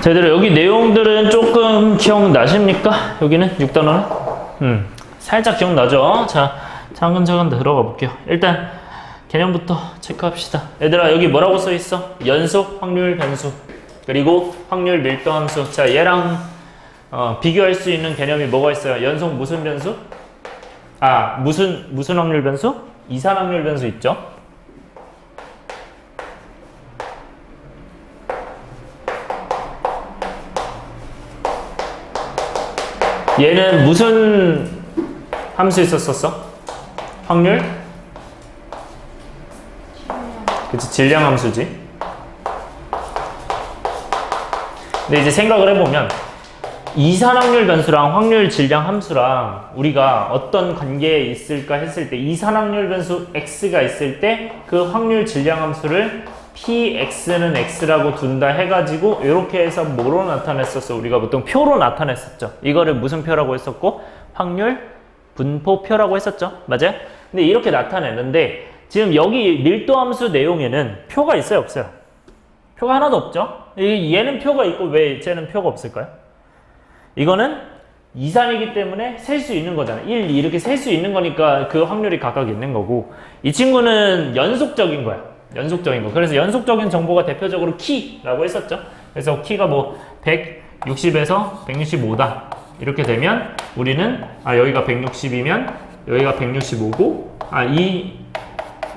자, 얘들아, 여기 내용들은 조금 기억나십니까? 여기는 6단원은? 살짝 기억나죠? 자, 차근차근 들어가 볼게요. 일단 개념부터 체크합시다. 얘들아, 여기 뭐라고 써 있어? 연속 확률 변수 그리고 확률 밀도 함수. 자, 얘랑 비교할 수 있는 개념이 뭐가 있어요? 연속 무슨 변수? 무슨 확률 변수? 이산 확률 변수 있죠? 얘는 무슨 함수 있었었어? 확률? 그치, 질량 함수지. 근데 이제 생각을 해보면 이산 확률 변수랑 확률 질량 함수랑 우리가 어떤 관계에 있을까 했을 때 이산 확률 변수 x가 있을 때 그 확률 질량 함수를 px는 x라고 둔다 해가지고 이렇게 해서 뭐로 나타냈었어? 우리가 보통 표로 나타냈었죠. 이거를 무슨 표라고 했었고? 확률 분포표라고 했었죠. 맞아요? 근데 이렇게 나타내는데 지금 여기 밀도함수 내용에는 표가 있어요? 없어요? 표가 하나도 없죠? 얘는 표가 있고 왜 쟤는 표가 없을까요? 이거는 이산이기 때문에 셀 수 있는 거잖아. 1, 2 이렇게 셀 수 있는 거니까 그 확률이 각각 있는 거고, 이 친구는 연속적인 거야. 연속적인 거. 그래서 연속적인 정보가 대표적으로 키라고 했었죠. 그래서 키가 뭐 160에서 165다 이렇게 되면 우리는 여기가 160이면 여기가 165고 이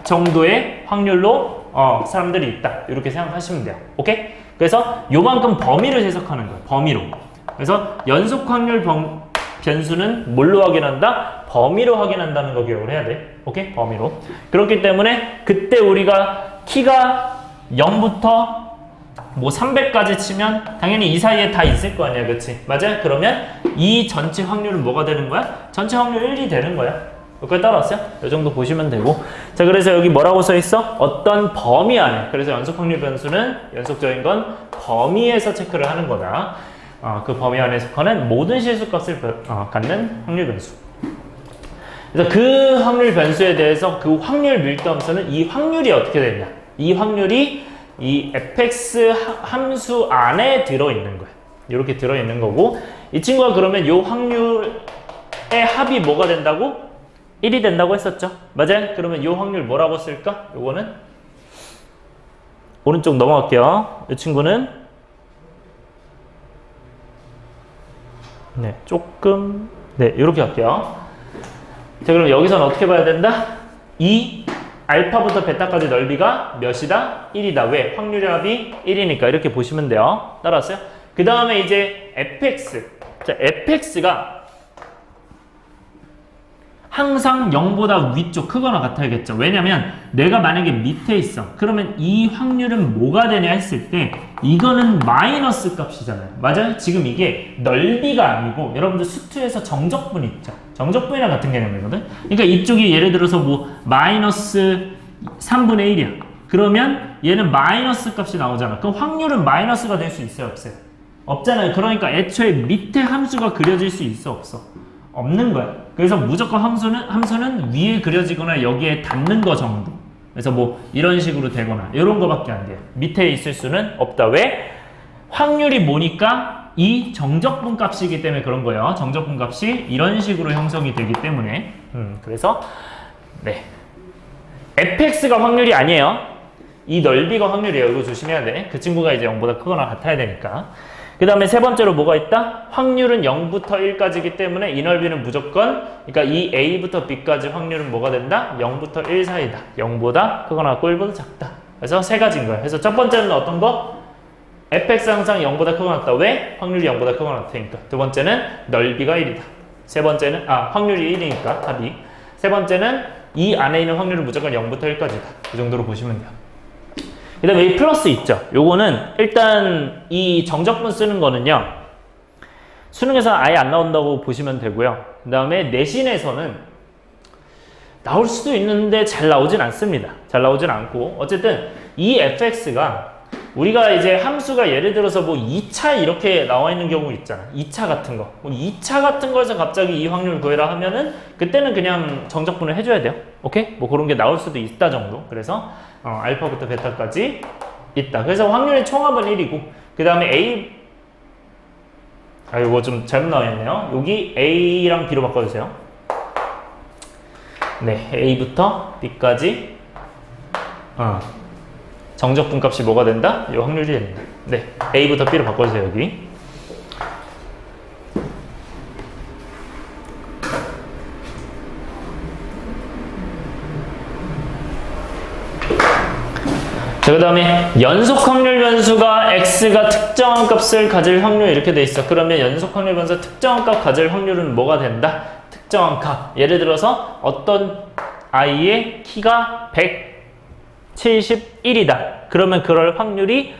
정도의 확률로 사람들이 있다 이렇게 생각하시면 돼요. 오케이? 그래서 요만큼 범위를 해석하는 거예요. 범위로. 그래서 연속 확률 변수는 뭘로 확인한다? 범위로 확인한다는 거 기억을 해야 돼. 오케이? 범위로. 그렇기 때문에 그때 우리가 키가 0부터 뭐 300까지 치면 당연히 이 사이에 다 있을 거 아니야. 그치? 맞아요? 그러면 이 전체 확률은 뭐가 되는 거야? 전체 확률 1이 되는 거야. 여기까지 따라왔어요? 이 정도 보시면 되고. 자, 그래서 여기 뭐라고 써 있어? 어떤 범위 안에. 그래서 연속 확률 변수는 연속적인 건 범위에서 체크를 하는 거다. 그 범위 안에 속하는 모든 실수값을 갖는 확률 변수. 그래서 그 확률 변수에 대해서 그 확률 밀도함수는 이 확률이 어떻게 되냐? 이 확률이 이 fx 함수 안에 들어있는 거야. 이렇게 들어있는 거고, 이 친구가 그러면 이 확률의 합이 뭐가 된다고? 1이 된다고 했었죠? 맞아요? 그러면 이 확률 뭐라고 쓸까? 요거는 오른쪽 넘어갈게요. 이 친구는 이렇게 할게요. 자, 그럼 여기서는 어떻게 봐야 된다? 이 알파부터 베타까지 넓이가 몇이다? 1이다. 왜? 확률의 합이 1이니까 이렇게 보시면 돼요. 따라왔어요? 그 다음에 이제 fx. 자, fx가 항상 0보다 위쪽 크거나 같아야겠죠. 왜냐면 내가 만약에 밑에 있어. 그러면 이 확률은 뭐가 되냐 했을 때 이거는 마이너스 값이잖아요. 맞아요? 지금 이게 넓이가 아니고 여러분들 수투에서 정적분 있죠. 정적분이랑 같은 개념이거든. 그러니까 이쪽이 예를 들어서 뭐 마이너스 3분의 1이야. 그러면 얘는 마이너스 값이 나오잖아. 그럼 확률은 마이너스가 될 수 있어요? 없어요? 없잖아요. 그러니까 애초에 밑에 함수가 그려질 수 있어? 없어? 없는 거야. 그래서 무조건 함수는 위에 그려지거나 여기에 닿는 거 정도. 그래서 뭐 이런 식으로 되거나 이런 거밖에 안 돼요. 밑에 있을 수는 없다. 왜? 확률이 뭐니까 이 정적분 값이기 때문에 그런 거예요. 정적분 값이 이런 식으로 형성이 되기 때문에. 그래서 fx가 확률이 아니에요. 이 넓이가 확률이에요. 이거 조심해야 돼. 그 친구가 이제 0보다 크거나 같아야 되니까. 그 다음에 세 번째로 뭐가 있다? 확률은 0부터 1까지이기 때문에 이 넓이는 무조건, 그러니까 이 A부터 B까지 확률은 뭐가 된다? 0부터 1 사이다. 0보다 크거나 같고 1보다 작다. 그래서 세 가지인 거예요. 그래서 첫 번째는 어떤 거? fx 항상 0보다 크거나 같다. 왜? 확률이 0보다 크거나 같으니까. 두 번째는 넓이가 1이다. 세 번째는, 확률이 1이니까 합이. 세 번째는 이 안에 있는 확률은 무조건 0부터 1까지다. 그 정도로 보시면 돼요. 그 다음에 이 플러스 있죠. 요거는 일단 이 정적분 쓰는 거는요. 수능에서 아예 안 나온다고 보시면 되고요. 그 다음에 내신에서는 나올 수도 있는데 잘 나오진 않습니다. 잘 나오진 않고 어쨌든 이 fx가 우리가 이제 함수가 예를 들어서 뭐 2차 이렇게 나와 있는 경우 있잖아. 2차 같은 거. 2차 같은 거에서 갑자기 이 확률 구해라 하면은 그때는 그냥 정적분을 해줘야 돼요. 오케이? 뭐 그런 게 나올 수도 있다 정도. 그래서 알파부터 베타까지 있다. 그래서 확률의 총합은 1이고 그 다음에 A 아, 이거 좀 잘못 나와있네요. 여기 A랑 B로 바꿔주세요. 네, A부터 B까지 정적 분값이 뭐가 된다? 이 확률이 됩니다. 네, A부터 B로 바꿔주세요, 여기. 자, 그 다음에 연속 확률 변수가 x가 특정한 값을 가질 확률 이렇게 돼 있어. 그러면 연속 확률 변수가 특정한 값 가질 확률은 뭐가 된다? 특정한 값. 예를 들어서 어떤 i의 키가 171이다. 그러면 그럴 확률이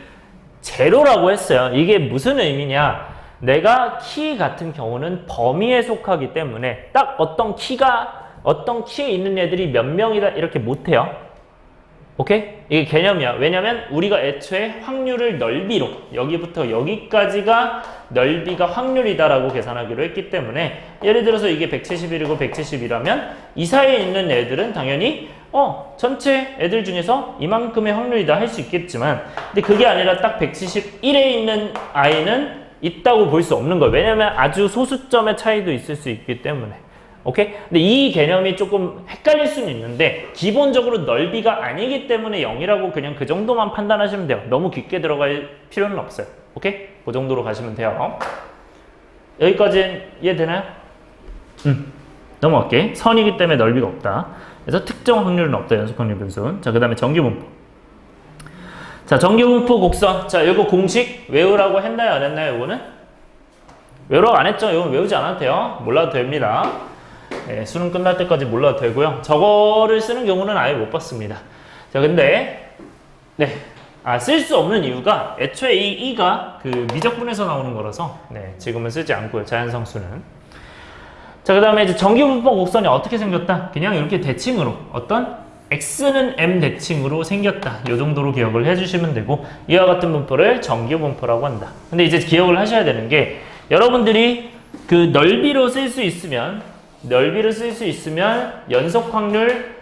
제로라고 했어요. 이게 무슨 의미냐? 내가 키 같은 경우는 범위에 속하기 때문에 딱 어떤 키에 있는 애들이 몇 명이다 이렇게 못해요. 오케이? 이게 개념이야. 왜냐면 우리가 애초에 확률을 넓이로 여기부터 여기까지가 넓이가 확률이다라고 계산하기로 했기 때문에 예를 들어서 이게 171이고 170이라면 이 사이에 있는 애들은 당연히 전체 애들 중에서 이만큼의 확률이다 할 수 있겠지만 근데 그게 아니라 딱 171에 있는 아이는 있다고 볼 수 없는 거예요. 왜냐면 아주 소수점의 차이도 있을 수 있기 때문에. 오케이? 근데 이 개념이 조금 헷갈릴 수는 있는데 기본적으로 넓이가 아니기 때문에 0이라고 그냥 그 정도만 판단하시면 돼요. 너무 깊게 들어갈 필요는 없어요. 오케이? 그 정도로 가시면 돼요. 여기까지는 이해되나요? 넘어갈게. 선이기 때문에 넓이가 없다. 그래서 특정 확률은 없다. 연속 확률 변수. 자, 그 다음에 정규분포. 자, 정규분포 곡선. 자, 이거 공식 외우라고 했나요? 안 했나요? 이거는? 외우라고 안 했죠? 이건 외우지 않아도 돼요. 몰라도 됩니다. 네, 수능 끝날 때까지 몰라도 되고요. 저거를 쓰는 경우는 아예 못 봤습니다. 자, 근데 네, 쓸 수 없는 이유가 애초에 이 2가 그 미적분에서 나오는 거라서 네, 지금은 쓰지 않고요. 자연상수는. 자, 그 다음에 이제 정규분포 곡선이 어떻게 생겼다? 그냥 이렇게 대칭으로 어떤 x는 m 대칭으로 생겼다. 이 정도로 기억을 해주시면 되고 이와 같은 분포를 정규분포라고 한다. 근데 이제 기억을 하셔야 되는 게 여러분들이 그 넓이로 쓸 수 있으면 연속 확률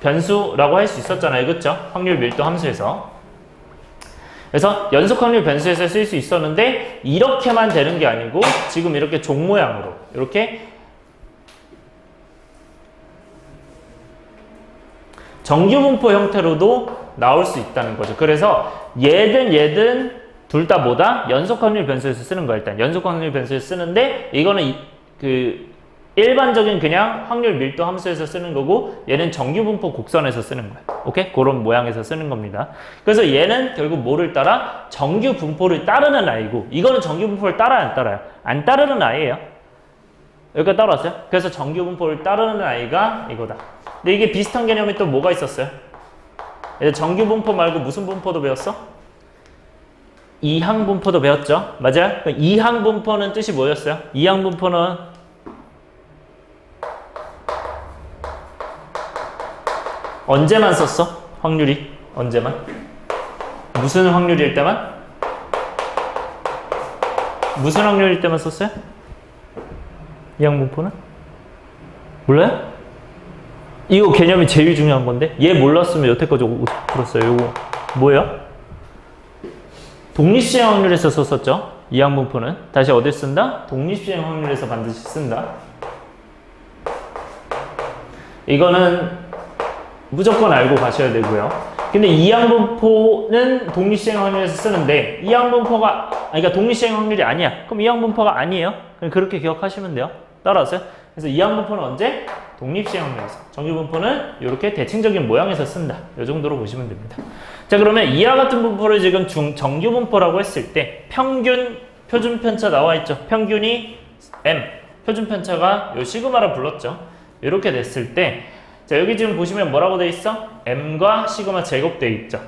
변수라고 할 수 있었잖아요. 그렇죠? 확률 밀도 함수에서. 그래서 연속 확률 변수에서 쓸 수 있었는데 이렇게만 되는 게 아니고 지금 이렇게 종 모양으로 이렇게 정규분포 형태로도 나올 수 있다는 거죠. 그래서 얘든 둘 다 뭐다? 연속 확률 변수에서 쓰는 거야. 일단 연속 확률 변수에서 쓰는데 이거는 일반적인 그냥 확률 밀도 함수에서 쓰는 거고 얘는 정규분포 곡선에서 쓰는 거야. 오케이? 그런 모양에서 쓰는 겁니다. 그래서 얘는 결국 뭐를 따라? 정규분포를 따르는 아이고 이거는 정규분포를 따라요? 안 따라요? 안 따르는 아이예요. 여기까지 따라왔어요? 그래서 정규분포를 따르는 아이가 이거다. 근데 이게 비슷한 개념이 또 뭐가 있었어요? 정규분포 말고 무슨 분포도 배웠어? 이항분포도 배웠죠? 맞아요? 이항분포는 뜻이 뭐였어요? 이항분포는 언제만 썼어? 확률이? 언제만? 무슨 확률일 때만? 무슨 확률일 때만 썼어요? 이항분포는? 몰라요? 이거 개념이 제일 중요한 건데 얘 몰랐으면 여태까지 풀었어요. 이거 뭐예요? 독립시행 확률에서 썼었죠? 이항분포는 다시 어디 쓴다? 독립시행 확률에서 반드시 쓴다. 이거는 무조건 알고 가셔야 되고요. 근데 이항분포는 독립시행 확률에서 쓰는데 그러니까 독립시행 확률이 아니야. 그럼 이항분포가 아니에요. 그럼 그렇게 기억하시면 돼요. 따라왔어요? 그래서 이항분포는 언제? 독립시행 확률에서. 정규분포는 이렇게 대칭적인 모양에서 쓴다. 이 정도로 보시면 됩니다. 자, 그러면 이와 같은 분포를 지금 정규분포라고 했을 때 평균 표준편차 나와 있죠. 평균이 m, 표준편차가 요 시그마라 불렀죠. 이렇게 됐을 때 자, 여기 지금 보시면 뭐라고 돼 있어? m과 시그마 제곱돼 있죠.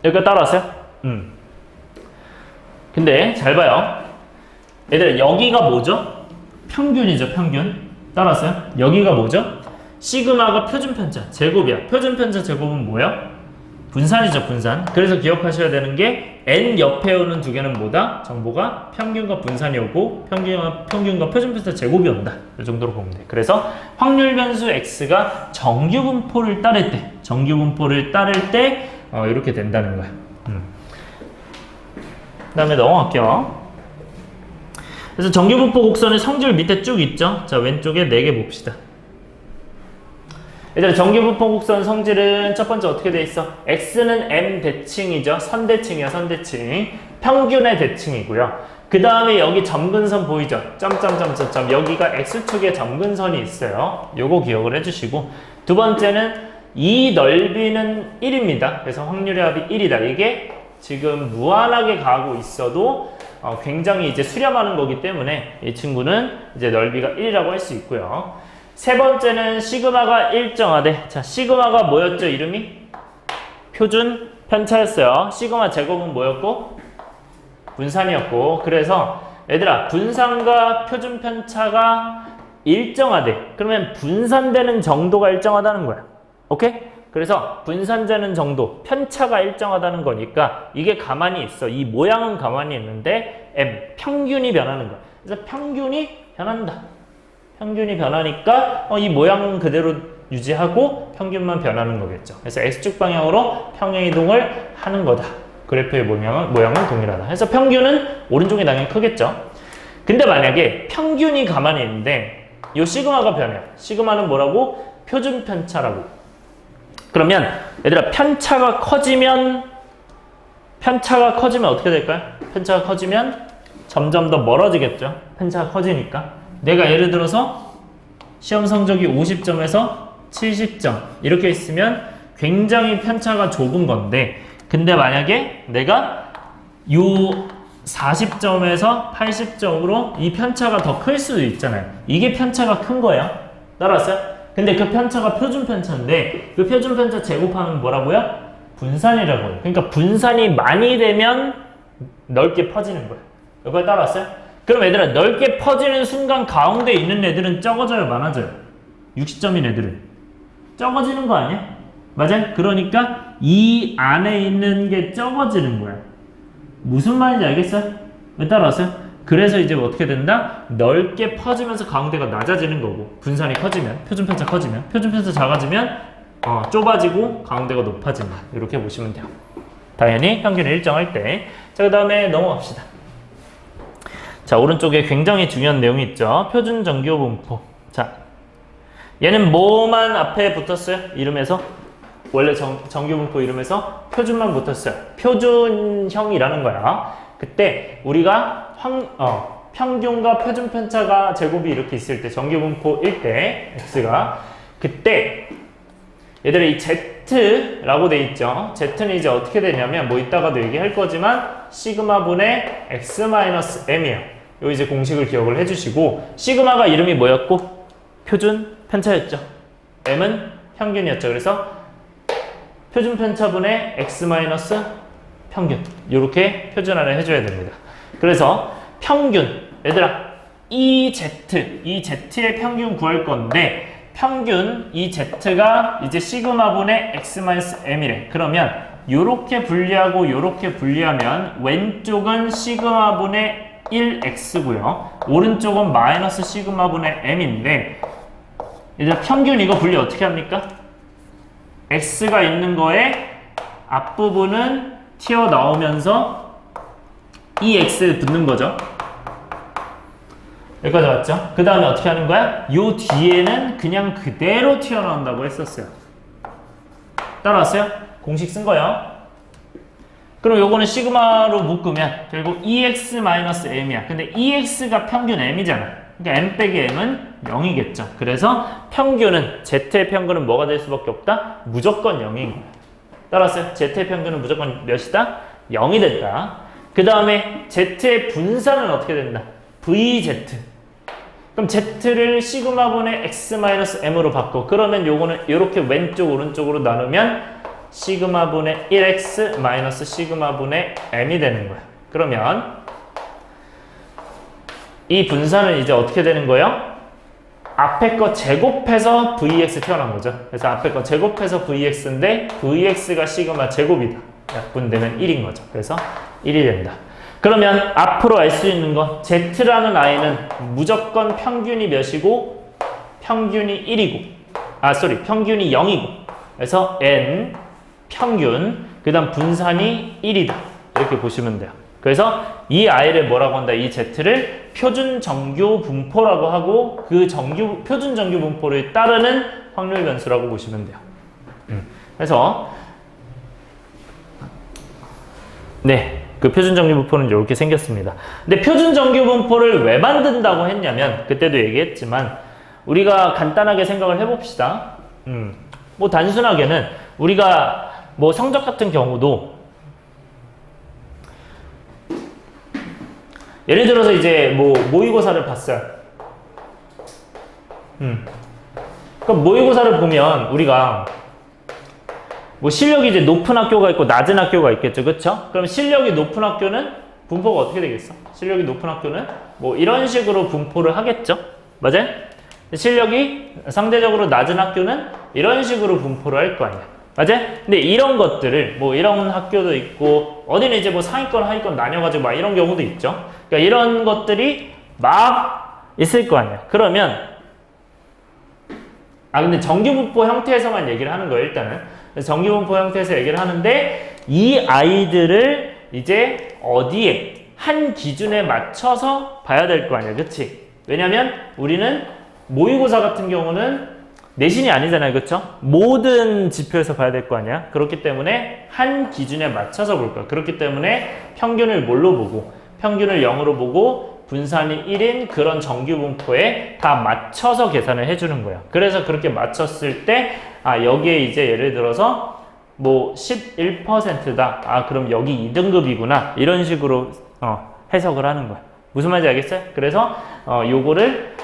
여기까지 따라왔어요? 근데 잘 봐요. 얘들아, 여기가 뭐죠? 평균이죠, 평균. 따라왔어요? 여기가 뭐죠? 시그마가 표준편차, 제곱이야. 표준편차 제곱은 뭐야? 분산이죠, 분산. 그래서 기억하셔야 되는 게 n 옆에 오는 두 개는 뭐다? 정보가 평균과 분산이 오고 평균과 표준편차 제곱이 온다. 이 정도로 보면 돼. 그래서 확률 변수 x가 정규분포를 따를 때 이렇게 된다는 거야. 그 다음에 넘어갈게요. 그래서 정규분포 곡선의 성질 밑에 쭉 있죠. 자, 왼쪽에 4개 봅시다. 얘들아, 정규분포 곡선 성질은 첫 번째 어떻게 돼 있어? x는 m 대칭이죠. 선대칭이야, 선대칭. 평균의 대칭이고요. 그 다음에 여기 점근선 보이죠? 점점점점점. 여기가 x축에 점근선이 있어요. 요거 기억을 해주시고, 두 번째는 이 넓이는 1입니다. 그래서 확률의 합이 1이다. 이게 지금 무한하게 가고 있어도 굉장히 이제 수렴하는 거기 때문에 이 친구는 이제 넓이가 1이라고 할 수 있고요. 세 번째는 시그마가 일정하대. 자, 시그마가 뭐였죠? 이름이? 표준 편차였어요. 시그마 제곱은 뭐였고? 분산이었고. 그래서 얘들아, 분산과 표준 편차가 일정하대. 그러면 분산되는 정도가 일정하다는 거야. 오케이? 그래서 분산되는 정도, 편차가 일정하다는 거니까 이게 가만히 있어. 이 모양은 가만히 있는데 M, 평균이 변하는 거야. 그래서 평균이 변한다. 평균이 변하니까 이 모양은 그대로 유지하고 평균만 변하는 거겠죠. 그래서 X축 방향으로 평행이동을 하는 거다. 그래프의 모양은 동일하다. 그래서 평균은 오른쪽이 당연히 크겠죠. 근데 만약에 평균이 가만히 있는데 이 시그마가 변해요. 시그마는 뭐라고? 표준 편차라고. 그러면 얘들아, 편차가 커지면 어떻게 될까요? 편차가 커지면 점점 더 멀어지겠죠. 편차가 커지니까. 내가 예를 들어서 시험 성적이 50점에서 70점 이렇게 있으면 굉장히 편차가 좁은 건데, 근데 만약에 내가 요 40점에서 80점으로 이 편차가 더 클 수도 있잖아요. 이게 편차가 큰 거예요. 따라왔어요? 근데 그 편차가 표준 편차인데 그 표준 편차 제곱하면 뭐라고요? 분산이라고 해요. 그러니까 분산이 많이 되면 넓게 퍼지는 거예요. 이걸 따라왔어요? 그럼 얘들아, 넓게 퍼지는 순간 가운데 있는 애들은 적어져요, 많아져요? 60점인 애들은 적어지는 거 아니야? 맞아요? 그러니까 이 안에 있는 게 적어지는 거야. 무슨 말인지 알겠어요? 왜 따라왔어요? 그래서 이제 어떻게 된다? 넓게 퍼지면서 가운데가 낮아지는 거고, 분산이 커지면, 표준편차 커지면, 표준편차 작아지면 좁아지고 가운데가 높아진다. 이렇게 보시면 돼요. 당연히 평균을 일정할 때. 자, 그 다음에 넘어갑시다. 자, 오른쪽에 굉장히 중요한 내용이 있죠. 표준 정규분포. 자, 얘는 뭐만 앞에 붙었어요? 이름에서? 원래 정규분포 이름에서 표준만 붙었어요. 표준형이라는 거야. 그때 우리가 평균과 표준 편차가 제곱이 이렇게 있을 때, 정규분포일 때 x가, 그때 얘들아, 이 z라고 돼 있죠. z는 이제 어떻게 되냐면, 뭐 이따가도 얘기할 거지만 시그마분의 x-m이에요. 요 이제 공식을 기억을 해주시고, 시그마가 이름이 뭐였고? 표준 편차였죠. m은 평균이었죠. 그래서 표준 편차분의 x- 평균, 이렇게 표준화를 해줘야 됩니다. 그래서 평균, 얘들아, 이 z의 평균 구할 건데, 평균 이 z가 이제 시그마분의 x-m이래. 그러면 요렇게 분리하고 요렇게 분리하면 왼쪽은 시그마분의 1x고요. 오른쪽은 마이너스 시그마분의 m인데, 얘들아, 평균 이거 분리 어떻게 합니까? x가 있는 거에 앞부분은 튀어나오면서 이 x 붙는 거죠. 여기까지 왔죠? 그 다음에 어떻게 하는 거야? 요 뒤에는 그냥 그대로 튀어나온다고 했었어요. 따라왔어요? 공식 쓴 거예요. 그럼 요거는 시그마로 묶으면 결국 EX-M이야. 근데 EX가 평균 M이잖아. 그러니까 M 빼기 M은 0이겠죠. 그래서 평균은, Z의 평균은 뭐가 될 수밖에 없다? 무조건 0인 거야. 따라왔어요? Z의 평균은 무조건 몇이다? 0이 됐다. 그 다음에 Z의 분산은 어떻게 된다? VZ. 그럼 Z를 시그마분의 X-M으로 바꿔. 그러면 요거는 이렇게 왼쪽 오른쪽으로 나누면 시그마분의 1x 마이너스 시그마분의 m이 되는 거야. 그러면 이 분산은 이제 어떻게 되는 거예요? 앞에 거 제곱해서 vx 튀어나온 거죠. 그래서 앞에 거 제곱해서 vx인데 vx가 시그마 제곱이다. 약분되면 1인 거죠. 그래서 1이 된다. 그러면 앞으로 알 수 있는 거, z라는 i는 무조건 평균이 몇이고 평균이 1이고 평균이 0이고, 그래서 n 평균, 그 다음 분산이 1이다. 이렇게 보시면 돼요. 그래서 이 i를 뭐라고 한다? 이 z를 표준 정규 분포라고 하고 그 표준 정규 분포를 따르는 확률 변수라고 보시면 돼요. 그래서 네, 그 표준 정규 분포는 이렇게 생겼습니다. 근데 표준 정규 분포를 왜 만든다고 했냐면 그때도 얘기했지만 우리가 간단하게 생각을 해봅시다. 뭐 단순하게는 우리가 뭐 성적 같은 경우도 예를 들어서 이제 뭐 모의고사를 봤어요. 그럼 모의고사를 보면 우리가 뭐 실력이 이제 높은 학교가 있고 낮은 학교가 있겠죠. 그쵸? 그럼 실력이 높은 학교는 분포가 어떻게 되겠어? 실력이 높은 학교는 뭐 이런 식으로 분포를 하겠죠. 맞아요? 실력이 상대적으로 낮은 학교는 이런 식으로 분포를 할 거 아니야. 맞아요? 근데 이런 것들을 뭐 이런 학교도 있고 어디는 이제 뭐 상위권 하위권 나뉘어가지고 막 이런 경우도 있죠. 그러니까 이런 것들이 막 있을 거 아니야. 그러면 근데 정규분포 형태에서만 얘기를 하는 거예요. 일단은 정규분포 형태에서 얘기를 하는데 이 아이들을 이제 어디에 한 기준에 맞춰서 봐야 될 거 아니야. 그치? 왜냐면 우리는 모의고사 같은 경우는 내신이 아니잖아요. 그쵸? 모든 지표에서 봐야 될 거 아니야. 그렇기 때문에 한 기준에 맞춰서 볼 거야. 그렇기 때문에 평균을 뭘로 보고 평균을 0으로 보고 분산이 1인 그런 정규분포에 다 맞춰서 계산을 해주는 거야. 그래서 그렇게 맞췄을 때 여기에 이제 예를 들어서 뭐 11%다. 그럼 여기 2등급이구나. 이런 식으로 해석을 하는 거야. 무슨 말인지 알겠어요? 그래서 요거를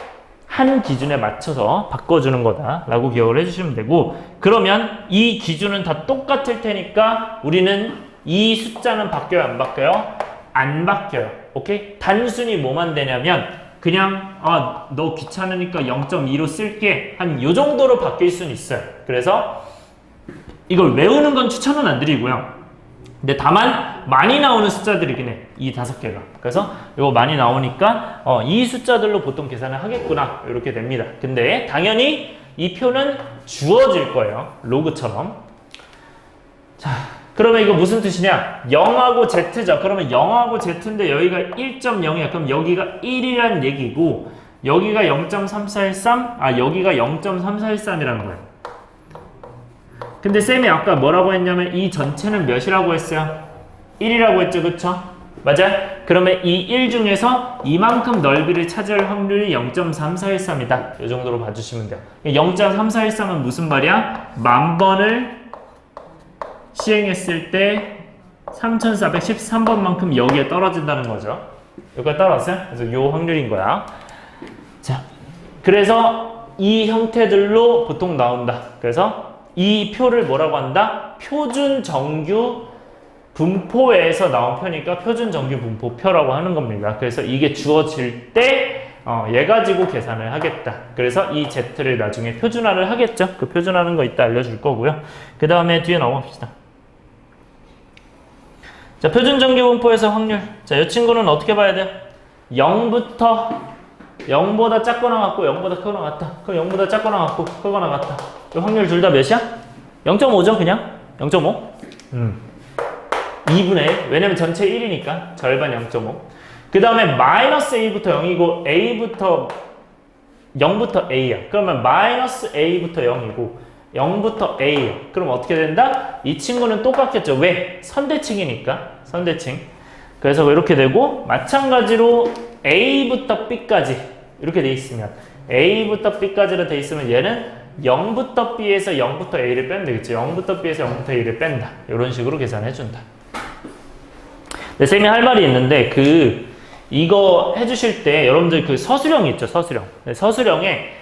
한 기준에 맞춰서 바꿔주는 거다라고 기억을 해주시면 되고, 그러면 이 기준은 다 똑같을 테니까 우리는 이 숫자는 바뀌어요, 안 바뀌어요? 안 바뀌어요. 오케이? 단순히 뭐만 되냐면 그냥 너 귀찮으니까 0.2로 쓸게, 한 요 정도로 바뀔 수는 있어요. 그래서 이걸 외우는 건 추천은 안 드리고요. 근데 다만 많이 나오는 숫자들이긴 해. 이 5개가. 그래서 이거 많이 나오니까 이 숫자들로 보통 계산을 하겠구나. 이렇게 됩니다. 근데 당연히 이 표는 주어질 거예요. 로그처럼. 자, 그러면 이거 무슨 뜻이냐? 0하고 z죠. 그러면 0하고 z인데 여기가 1.0이야. 그럼 여기가 1이란 얘기고 여기가 0.3413, 여기가 0.3413이라는 거예요. 근데 쌤이 아까 뭐라고 했냐면 이 전체는 몇이라고 했어요? 1이라고 했죠. 그쵸? 맞아요? 그러면 이 1 중에서 이만큼 넓이를 차지할 확률이 0.3413이다. 이 정도로 봐주시면 돼요. 0.3413은 무슨 말이야? 10,000번을 시행했을 때 3413번만큼 여기에 떨어진다는 거죠. 여기가 떨어졌어요? 그래서 이 확률인 거야. 자, 그래서 이 형태들로 보통 나온다. 그래서 이 표를 뭐라고 한다? 표준 정규 분포에서 나온 표니까 표준 정규 분포표라고 하는 겁니다. 그래서 이게 주어질 때 얘 가지고 계산을 하겠다. 그래서 이 z를 나중에 표준화를 하겠죠. 그 표준화하는 거 이따 알려줄 거고요. 그 다음에 뒤에 넘어갑시다. 자, 표준 정규 분포에서 확률. 자, 이 친구는 어떻게 봐야 돼요? 0보다 작거나 같고 0보다 크거나 같다. 그럼 0보다 작거나 같고 크거나 같다. 이 확률 둘 다 몇이야? 0.5죠 그냥? 0.5? 2분의 1. 왜냐면 전체 1이니까 절반 0.5. 그 다음에 마이너스 a부터 0이고 a부터 0부터 a야. 그러면 마이너스 a부터 0이고 0부터 a야. 그럼 어떻게 된다? 이 친구는 똑같겠죠. 왜? 선대칭이니까. 선대칭. 그래서 이렇게 되고 마찬가지로 a부터 b까지 이렇게 돼 있으면 a부터 b까지로 돼 있으면 얘는 0부터 b에서 0부터 a를 빼면 되겠죠. 0부터 b에서 0부터 a를 뺀다. 이런 식으로 계산해 준다. 네, 쌤이 할 말이 있는데 이거 해주실 때 여러분들 그 서술형이 있죠. 서술형. 네, 서술형에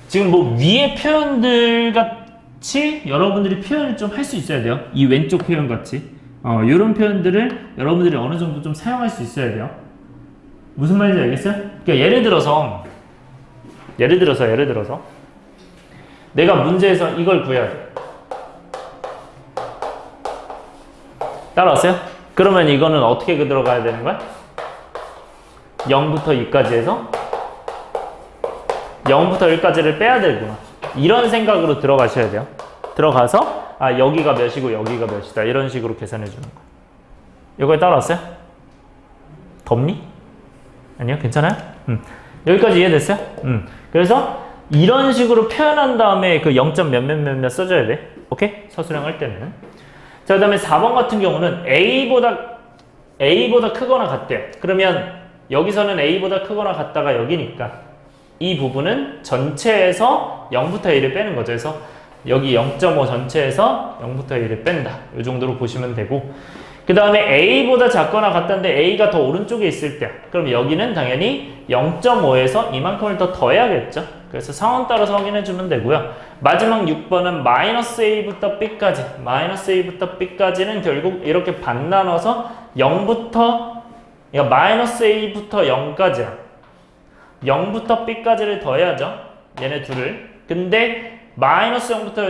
지금 뭐 위에 표현들 같이 여러분들이 표현을 좀 할 수 있어야 돼요. 이 왼쪽 표현 같이. 이런 표현들을 여러분들이 어느 정도 좀 사용할 수 있어야 돼요. 무슨 말인지 알겠어요? 그러니까 예를 들어서 내가 문제에서 이걸 구해야 돼. 따라왔어요? 그러면 이거는 어떻게 들어가야 되는 거야? 0부터 2까지 해서 0부터 1까지를 빼야 되구나. 이런 생각으로 들어가셔야 돼요. 들어가서 여기가 몇이고 여기가 몇이다. 이런 식으로 계산해 주는 거예요. 여기까지 따라왔어요? 덥니? 아니요? 괜찮아요? 여기까지 이해됐어요? 그래서 이런 식으로 표현한 다음에 그 0. 몇몇몇몇 써줘야 돼. 오케이? 서술형 할 때는. 자, 그 다음에 4번 같은 경우는 A보다 크거나 같대요. 그러면 여기서는 A보다 크거나 같다가 여기니까 이 부분은 전체에서 0부터 A를 빼는 거죠. 그래서 여기 0.5 전체에서 0부터 A를 뺀다. 이 정도로 보시면 되고, 그 다음에 A보다 작거나 같다는데 A가 더 오른쪽에 있을 때, 그럼 여기는 당연히 0.5에서 이만큼을 더 더해야겠죠. 그래서 상황 따라서 확인해주면 되고요. 마지막 6번은 마이너스 A부터 B까지, 마이너스 A부터 B까지는 결국 이렇게 반 나눠서 0부터, 그러니까 마이너스 A부터 0까지야. 0부터 B까지를 더해야죠. 얘네 둘을. 근데 마이너스 A부터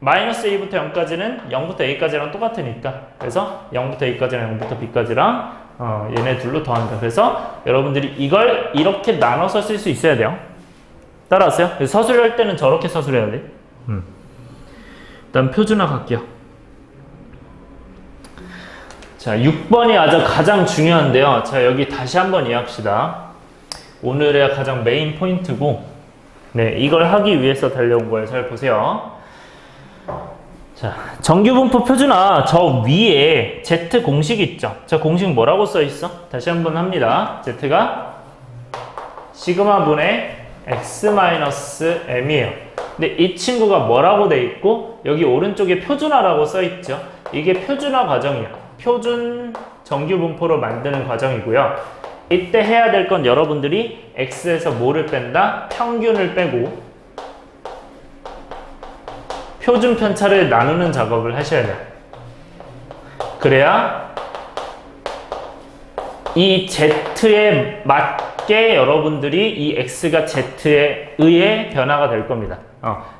0까지는 0부터 A까지랑 똑같으니까. 그래서 0부터 A까지랑 0부터 B까지랑 얘네 둘로 더한다. 그래서 여러분들이 이걸 이렇게 나눠서 쓸 수 있어야 돼요. 따라왔어요? 서술할 때는 저렇게 서술해야 돼. 일단 표준화 갈게요. 자, 6번이 가장 중요한데요. 자, 여기 다시 한번 이해합시다. 오늘의 가장 메인 포인트고, 네, 이걸 하기 위해서 달려온 거예요. 잘 보세요. 자, 정규분포 표준화 저 위에 Z 공식 있죠? 저 공식 뭐라고 써 있어? 다시 한번 합니다. Z가 시그마분의 X-M이에요. 근데 이 친구가 뭐라고 돼 있고, 여기 오른쪽에 표준화라고 써 있죠? 이게 표준화 과정이야. 표준 정규분포로 만드는 과정이고요. 이때 해야 될 건 여러분들이 X에서 뭐를 뺀다? 평균을 빼고 표준 편차를 나누는 작업을 하셔야 돼요. 그래야 이 Z에 맞게 여러분들이 이 X가 Z에 의해 변화가 될 겁니다.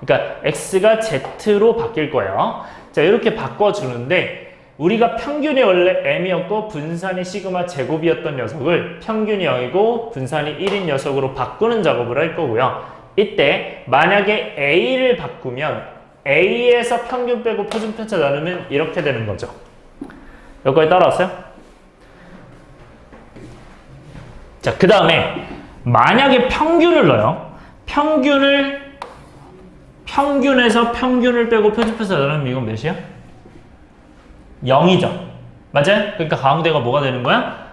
그러니까 X가 Z로 바뀔 거예요. 자, 이렇게 바꿔주는데 우리가 평균이 원래 M이었고 분산이 시그마 제곱이었던 녀석을 평균이 0이고 분산이 1인 녀석으로 바꾸는 작업을 할 거고요. 이때 만약에 A를 바꾸면 A에서 평균 빼고 표준 편차 나누면 이렇게 되는 거죠. 여기까지 따라왔어요? 자, 그 다음에 만약에 평균을 넣어요. 평균에서 평균을 빼고 표준 편차 나누면 이건 몇이야? 0이죠. 맞아요? 그러니까 가운데가 뭐가 되는 거야?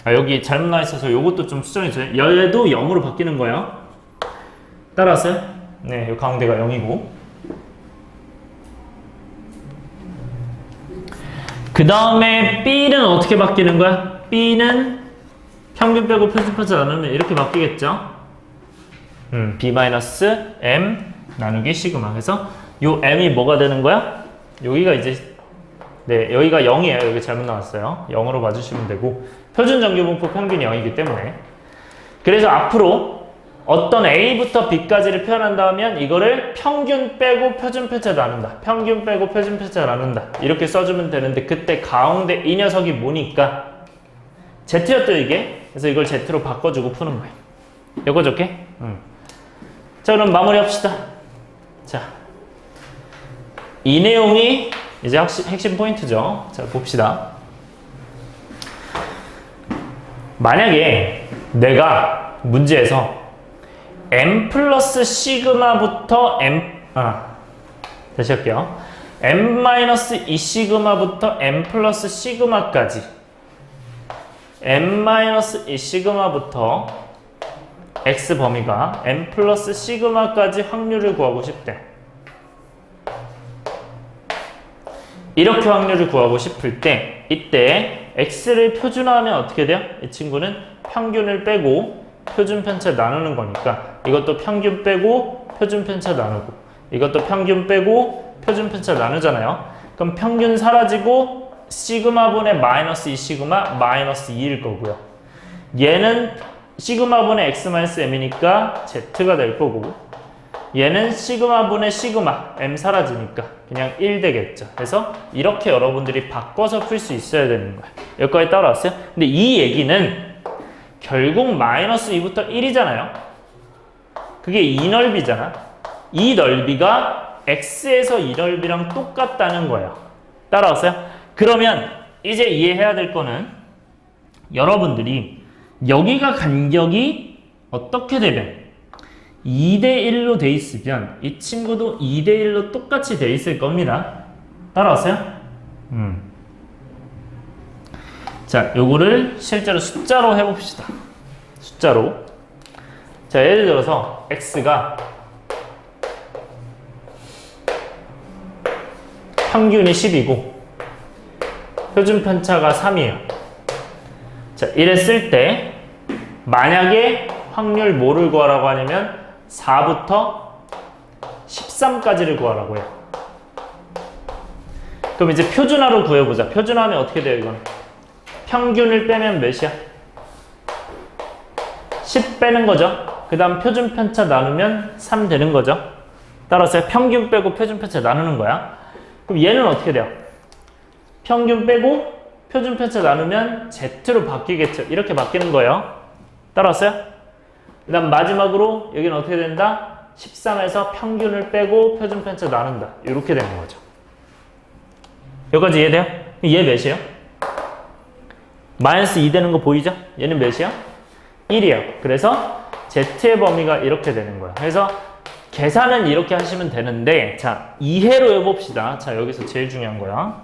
여기 잘못 나와 있어서 이것도 좀 수정해주세요. 얘도 0으로 바뀌는 거예요. 따라왔어요? 네, 이 가운데가 0이고. 그 다음에 B는 어떻게 바뀌는 거야? B는 평균 빼고 표준 편차 나누면 이렇게 바뀌겠죠? B-M 나누기 시그마. 그래서 요 M이 뭐가 되는 거야? 여기가 이제 네, 여기가 0이에요. 여기 잘못 나왔어요. 0으로 봐주시면 되고, 표준 정규분포 평균이 0이기 때문에. 그래서 앞으로 어떤 A부터 B까지를 표현한다면 이거를 평균 빼고 표준 편차 나눈다. 평균 빼고 표준 편차 나눈다. 이렇게 써주면 되는데 그때 가운데 이 녀석이 뭐니까 Z였죠 이게. 그래서 이걸 Z로 바꿔주고 푸는 거예요. 요거 좋게? 자, 그럼 마무리합시다. 자, 이 내용이 이제 핵심 포인트죠. 자, 봅시다. 만약에 내가 문제에서 M 플러스 시그마부터 다시 할게요. M 마이너스 2 시그마부터 M 플러스 시그마까지 M 마이너스 2 시그마부터 X 범위가 M 플러스 시그마까지 확률을 구하고 싶대. 이렇게 확률을 구하고 싶을 때 이때 X를 표준화하면 어떻게 돼요? 이 친구는 평균을 빼고 표준 편차 나누는 거니까 이것도 평균 빼고 표준 편차 나누고 이것도 평균 빼고 표준 편차 나누잖아요. 그럼 평균 사라지고 시그마분의 마이너스 2 시그마 마이너스 2일 거고요. 얘는 시그마분의 X-M이니까 Z가 될 거고 얘는 시그마분의 시그마 M 사라지니까 그냥 1 되겠죠. 그래서 이렇게 여러분들이 바꿔서 풀 수 있어야 되는 거예요. 여기까지 따라왔어요? 근데 이 얘기는 결국 마이너스 2부터 1이잖아요. 그게 이 넓이잖아. 이 넓이가 X에서 이 넓이랑 똑같다는 거예요. 따라왔어요? 그러면 이제 이해해야 될 거는 여러분들이 여기가 간격이 어떻게 되면 2대1로 돼 있으면 이 친구도 2대1로 똑같이 돼 있을 겁니다. 따라왔어요? 자, 요거를 실제로 숫자로 해봅시다. 숫자로. 자, 예를 들어서 x가 평균이 10이고 표준 편차가 3이에요. 자, 이랬을 때 만약에 확률 뭐를 구하라고 하냐면 4부터 13까지를 구하라고 해요. 그럼 이제 표준화로 구해보자. 표준화하면 어떻게 돼요, 이건? 평균을 빼면 몇이야? 10 빼는 거죠. 그 다음 표준 편차 나누면 3 되는 거죠. 따라서 평균 빼고 표준 편차 나누는 거야. 그럼 얘는 어떻게 돼요? 평균 빼고 표준 편차 나누면 Z로 바뀌겠죠. 이렇게 바뀌는 거예요. 따라왔어요? 그 다음 마지막으로 여기는 어떻게 된다? 13에서 평균을 빼고 표준 편차 나눈다. 이렇게 되는 거죠. 여기까지 이해돼요? 얘 몇이에요? 마이너스 2 되는 거 보이죠? 얘는 몇이야? 1이에요. 그래서 Z의 범위가 이렇게 되는 거예요. 그래서 계산은 이렇게 하시면 되는데, 자, 이해로 해봅시다. 자, 여기서 제일 중요한 거야.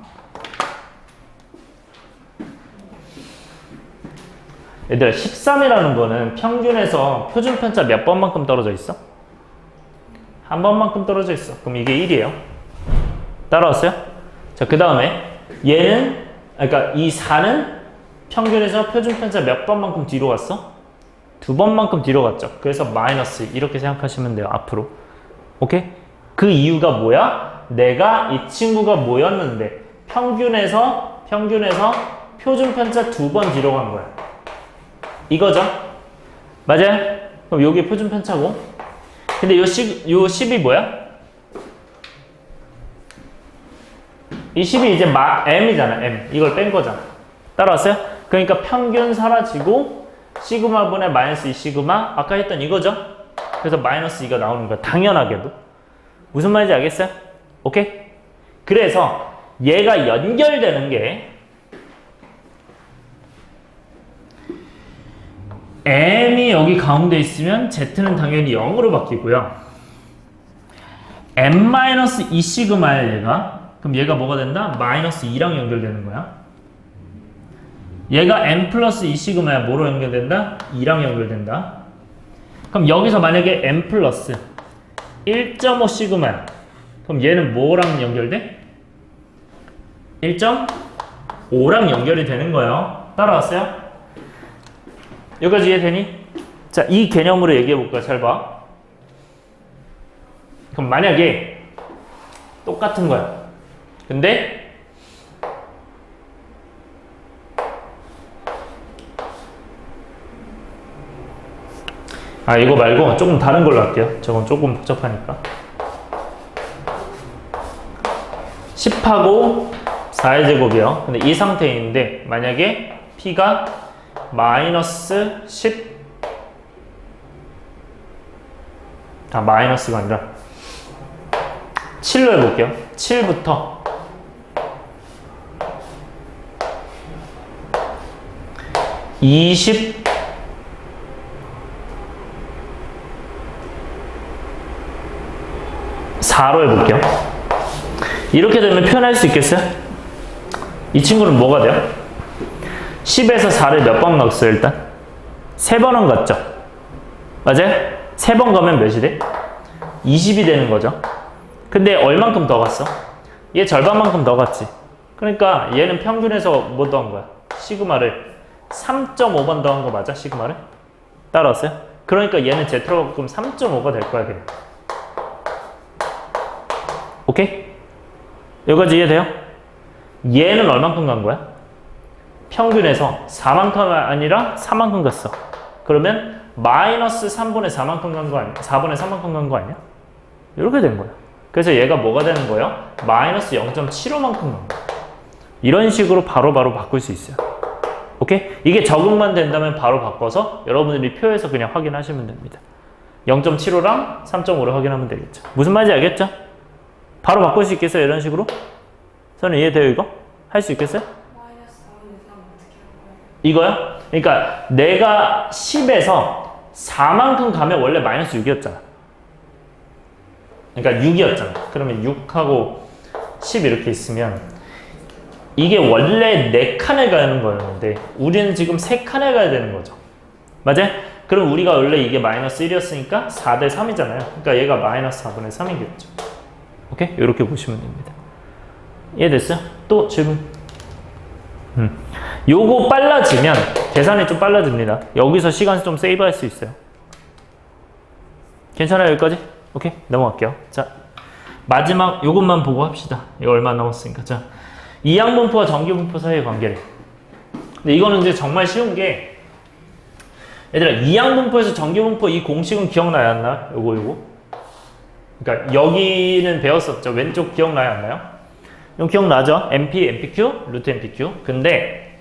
얘들아, 13이라는 거는 평균에서 표준 편차 몇 번만큼 떨어져 있어? 한 번만큼 떨어져 있어. 그럼 이게 1이에요. 따라왔어요? 자, 그 다음에 얘는, 그러니까 이 4는 평균에서 표준 편차 몇 번만큼 뒤로 갔어? 2번만큼 뒤로 갔죠. 그래서 마이너스 이렇게 생각하시면 돼요. 앞으로. 오케이? 그 이유가 뭐야? 내가 이 친구가 뭐였는데 평균에서 표준 편차 2번 뒤로 간 거야. 이거죠? 맞아요? 그럼 여기 표준 편차고. 근데 요 10이 뭐야? 이 10이 이제 m이잖아. m. 이걸 뺀 거잖아. 따라왔어요? 그러니까 평균 사라지고 시그마분의 마이너스 2 시그마 아까 했던 이거죠? 그래서 마이너스 2가 나오는 거야. 당연하게도. 무슨 말인지 알겠어요? 오케이? 그래서 얘가 연결되는 게 m이 여기 가운데 있으면 z는 당연히 0으로 바뀌고요. m-2 시그마야 얘가. 그럼 얘가 뭐가 된다? 마이너스 2랑 연결되는 거야. 얘가 m 플러스 2 시그마야. 뭐로 연결된다? 2랑 연결된다. 그럼 여기서 만약에 m 플러스 1.5 시그마야. 그럼 얘는 뭐랑 연결돼? 1.5랑 연결이 되는 거예요. 따라왔어요? 여기까지 이해되니? 자, 이 개념으로 얘기해 볼까? 잘 봐. 그럼 만약에 똑같은 거야. 근데 이거 말고 조금 다른 걸로 할게요. 저건 조금 복잡하니까. 10하고 4의 제곱이요. 근데 이 상태인데 만약에 P가 마이너스 10 마이너스가 아니라 7로 해볼게요. 7부터 24로 해볼게요. 이렇게 되면 표현할 수 있겠어요? 이 친구는 뭐가 돼요? 10에서 4를 몇 번 갔어요, 일단? 3번은 갔죠? 맞아요? 3번 가면 몇이 돼? 20이 되는 거죠. 근데 얼만큼 더 갔어? 얘 절반만큼 더 갔지. 그러니까 얘는 평균에서 뭐 더한 거야? 시그마를 3.5번 더한 거 맞아? 시그마를? 따라왔어요? 그러니까 얘는 Z로 바꾸면 3.5가 될 거야, 그냥. 오케이? 여기까지 이해돼요? 얘는 얼만큼 간 거야? 평균에서 4만큼 아니라 4만큼 갔어. 그러면 마이너스 3분의 4만큼 간 거 아니야? 4분의 3만큼 간 거 아니야? 이렇게 된 거야. 그래서 얘가 뭐가 되는 거예요? 마이너스 0.75만큼 간 거야. 이런 식으로 바로바로 바꿀 수 있어요. 오케이? 이게 적응만 된다면 바로 바꿔서 여러분들이 표에서 그냥 확인하시면 됩니다. 0.75랑 3.5를 확인하면 되겠죠. 무슨 말인지 알겠죠? 바로 바꿀 수 있겠어요? 이런 식으로? 저는 이해돼요, 이거? 할 수 있겠어요? 마이너스 이거요? 그러니까 내가 10에서 4만큼 가면 원래 마이너스 6이었잖아. 그러니까 6이었잖아. 그러면 6하고 10 이렇게 있으면 이게 원래 4칸에 가는 거였는데 우리는 지금 3칸에 가야 되는 거죠. 맞아요? 그럼 우리가 원래 이게 마이너스 1이었으니까 4대 3이잖아요. 그러니까 얘가 마이너스 4분의 3이겠죠. 오케이? 이렇게 보시면 됩니다. 이해됐어요? 또 질문? 요거 빨라지면 계산이 좀 빨라집니다. 여기서 시간 좀 세이브할 수 있어요. 괜찮아요? 여기까지? 오케이? 넘어갈게요. 자, 마지막 요것만 보고 합시다. 이거 얼마 남았으니까. 자, 이항분포와 정규분포 사이의 관계를. 근데 이거는 이제 정말 쉬운 게 얘들아 이항분포에서 정규분포 이 공식은 기억나야 안 나요? 요거 그러니까 여기는 배웠었죠. 왼쪽 기억나야 안 나요? 이거 기억나죠? MP, MPQ, 루트 MPQ. 근데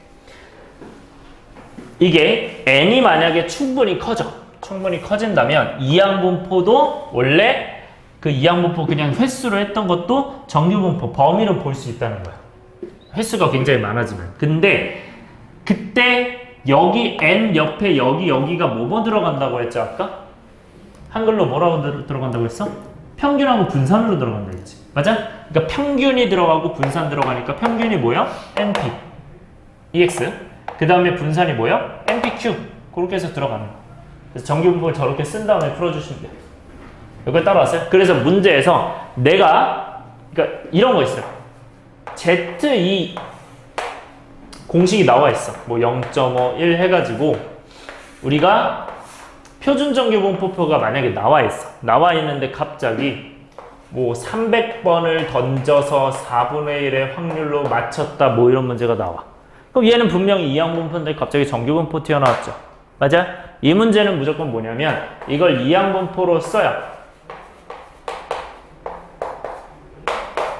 이게 n이 만약에 충분히 커진다면 이항분포도 원래 그 이항분포 그냥 횟수로 했던 것도 정규분포 범위로 볼 수 있다는 거야. 횟수가 굉장히 많아지면. 근데 그때 여기 n 옆에 여기가 뭐뭐 들어간다고 했죠 아까? 한글로 뭐라고 들어간다고 했어? 평균하고 분산으로 들어간다 했지. 맞아? 그러니까 평균이 들어가고 분산 들어가니까 평균이 뭐야? NP EX. 그 다음에 분산이 뭐야? NPQ. 그렇게 해서 들어가는 거야. 그래서 정규분포를 저렇게 쓴 다음에 풀어주시면 돼요. 여기 따라왔어요? 그래서 문제에서 내가 그러니까 이런 거 있어요. Z2 공식이 나와 있어. 뭐 0.51 해가지고 우리가 표준 정규분포표가 만약에 나와 있어. 나와 있는데 갑자기 뭐 300번을 던져서 4분의 1의 확률로 맞췄다 뭐 이런 문제가 나와. 그럼 얘는 분명히 이항분포인데 갑자기 정규분포 튀어나왔죠. 맞아? 이 문제는 무조건 뭐냐면 이걸 이항분포로 써요.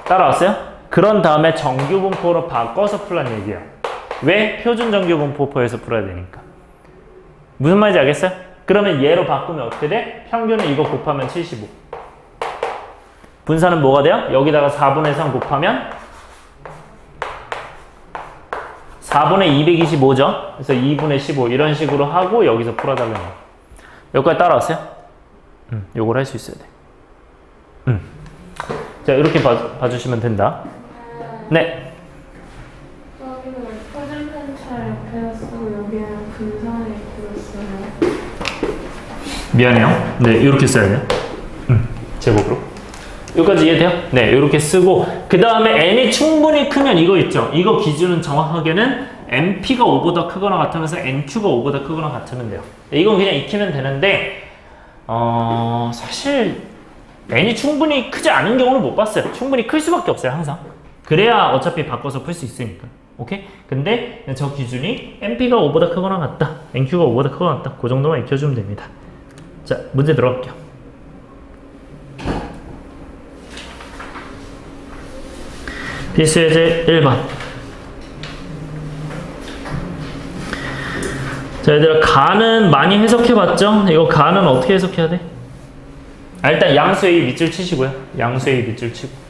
따라왔어요? 그런 다음에 정규분포로 바꿔서 풀란 얘기야. 왜? 표준 정규분포에서 풀어야 되니까. 무슨 말인지 알겠어요? 그러면 얘로 바꾸면 어떻게 돼? 평균은 이거 곱하면 75. 분산은 뭐가 돼요? 여기다가 4분의 3 곱하면 4분의 225죠? 그래서 2분의 15 이런 식으로 하고 여기서 풀어달라는 거예요. 여기까지 따라왔어요? 요걸 할 수 있어야 돼. 자, 이렇게 봐주시면 된다. 네. 여기는 퍼센트차를 옆에 쓰고 여기는 분산을 옆에 써요. 미안해요. 네, 이렇게 써야 돼요. 제곱으로. 여기까지 이해돼요? 네, 이렇게 쓰고 그 다음에 n이 충분히 크면 이거 있죠? 이거 기준은 정확하게는 np가 5보다 크거나 같으면서 nq가 5보다 크거나 같으면 돼요. 이건 그냥 익히면 되는데 사실 n이 충분히 크지 않은 경우는 못 봤어요. 충분히 클 수밖에 없어요, 항상. 그래야 어차피 바꿔서 풀 수 있으니까. 오케이? 근데 저 기준이 np가 5보다 크거나 같다, nq가 5보다 크거나 같다. 그 정도만 익혀주면 됩니다. 자, 문제 들어갈게요. 필수예제 1번. 자, 얘들아, 가는 많이 해석해봤죠? 이거 가는 어떻게 해석해야 돼? 일단 양수의 밑줄 치시고요. 양수의 밑줄 치고.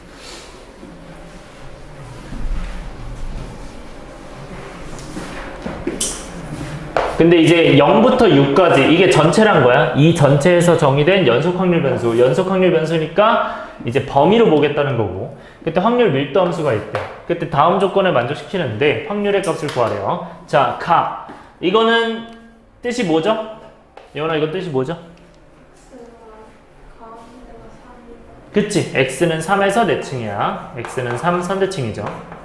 근데 이제 0부터 6까지 이게 전체란 거야. 이 전체에서 정의된 연속 확률 변수. 연속 확률 변수니까 이제 범위로 보겠다는 거고. 그때 확률 밀도 함수가 있대. 그때 다음 조건을 만족시키는데 확률의 값을 구하래요. 자, 가. 이거는 뜻이 뭐죠? 예원아, 이거 뜻이 뭐죠? 그치? x는 3에서 4층이야. x는 3 선대층이죠.